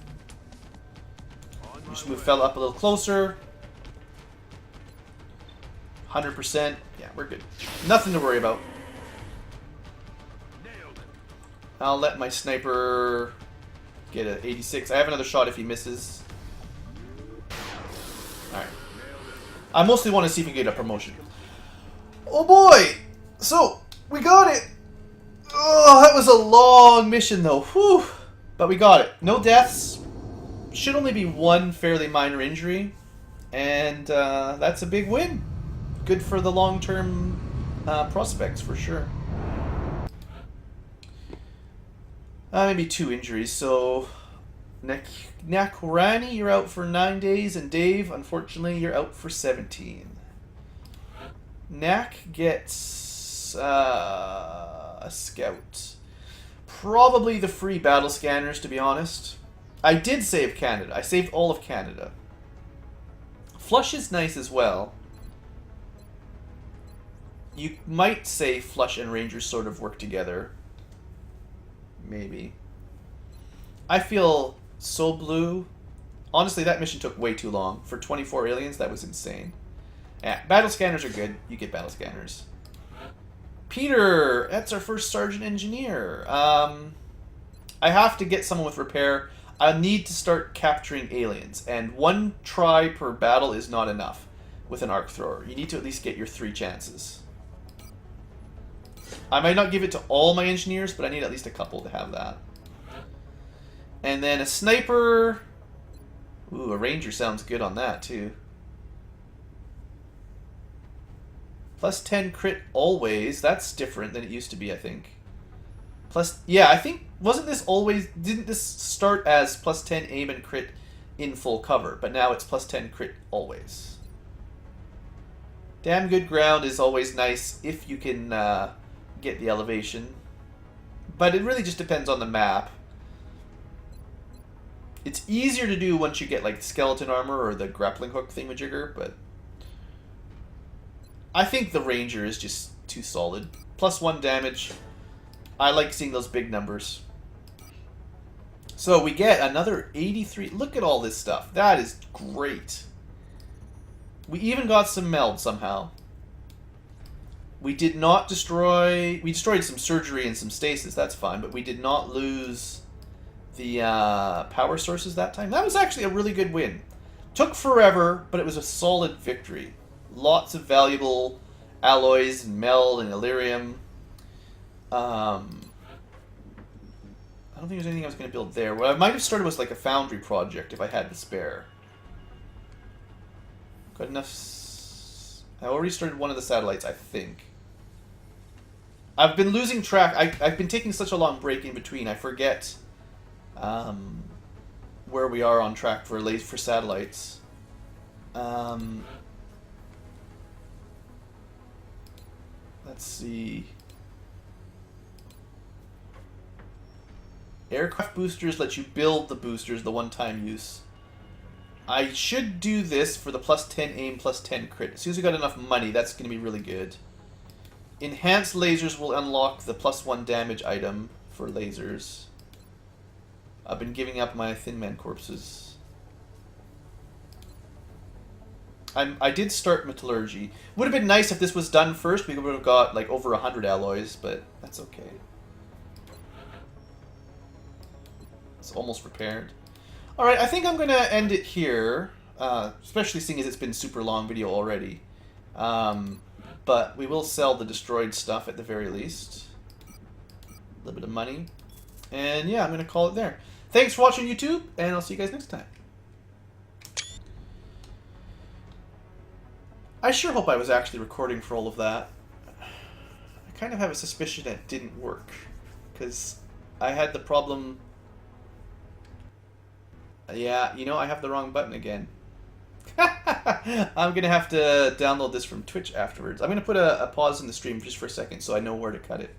Just move fella up a little closer. 100%. Yeah, we're good. Nothing to worry about. I'll let my sniper get an 86. I have another shot if he misses. Alright. I mostly want to see if we can get a promotion. Oh boy! So, we got it! Oh, that was a long mission though. Whew! But we got it. No deaths. Should only be one fairly minor injury. And that's a big win. Good for the long-term prospects for sure. Maybe 2 injuries. So, Nakurani, you're out for 9 days, and Dave, unfortunately, you're out for 17. Nak gets a scout. Probably the free battle scanners, to be honest. I did save Canada. I saved all of Canada. Flush is nice as well. You might say Flush and Rangers sort of work together. Maybe. I feel so blue. Honestly, that mission took way too long. For 24 aliens, that was insane. Yeah, battle scanners are good. You get battle scanners. Peter! That's our first sergeant engineer. I have to get someone with repair. I need to start capturing aliens. And 1 try per battle is not enough with an arc thrower. You need to at least get your 3 chances. I might not give it to all my engineers, but I need at least a couple to have that. And then a sniper. Ooh, a ranger sounds good on that too. Plus 10 crit always. That's different than it used to be, I think. Plus, yeah, I think, wasn't this always, didn't this start as plus 10 aim and crit in full cover, but now it's plus 10 crit always. Damn good ground is always nice if you can get the elevation. But it really just depends on the map. It's easier to do once you get like skeleton armor or the grappling hook thingamajigger, but I think the ranger is just too solid. +1 damage. I like seeing those big numbers. So we get another 83. Look at all this stuff. That is great. We even got some meld somehow. We did not destroy... We destroyed some surgery and some stasis. That's fine. But we did not lose the power sources that time. That was actually a really good win. Took forever, but it was a solid victory. Lots of valuable alloys and meld and Illyrium. I don't think there's anything I was going to build there. What I might have started was like a foundry project if I had the spare. Got enough... I already started one of the satellites, I think. I've been losing track. I've been taking such a long break in between. I forget where we are on track for satellites. Let's see. Aircraft boosters let you build the boosters, the one-time use. I should do this for the +10 aim, +10 crit. As soon as we got enough money, that's going to be really good. Enhanced lasers will unlock the +1 damage item for lasers. I've been giving up my Thin Man corpses. I did start metallurgy. Would have been nice if this was done first. We would have got like over 100 alloys, but that's okay. It's almost repaired. Alright, I think I'm going to end it here. Especially seeing as it's been a super long video already. But we will sell the destroyed stuff at the very least. A little bit of money. And yeah, I'm going to call it there. Thanks for watching, YouTube, and I'll see you guys next time. I sure hope I was actually recording for all of that. I kind of have a suspicion it didn't work. Because I had the problem... Yeah, you know, I have the wrong button again. I'm going to have to download this from Twitch afterwards. I'm going to put a pause in the stream just for a second so I know where to cut it.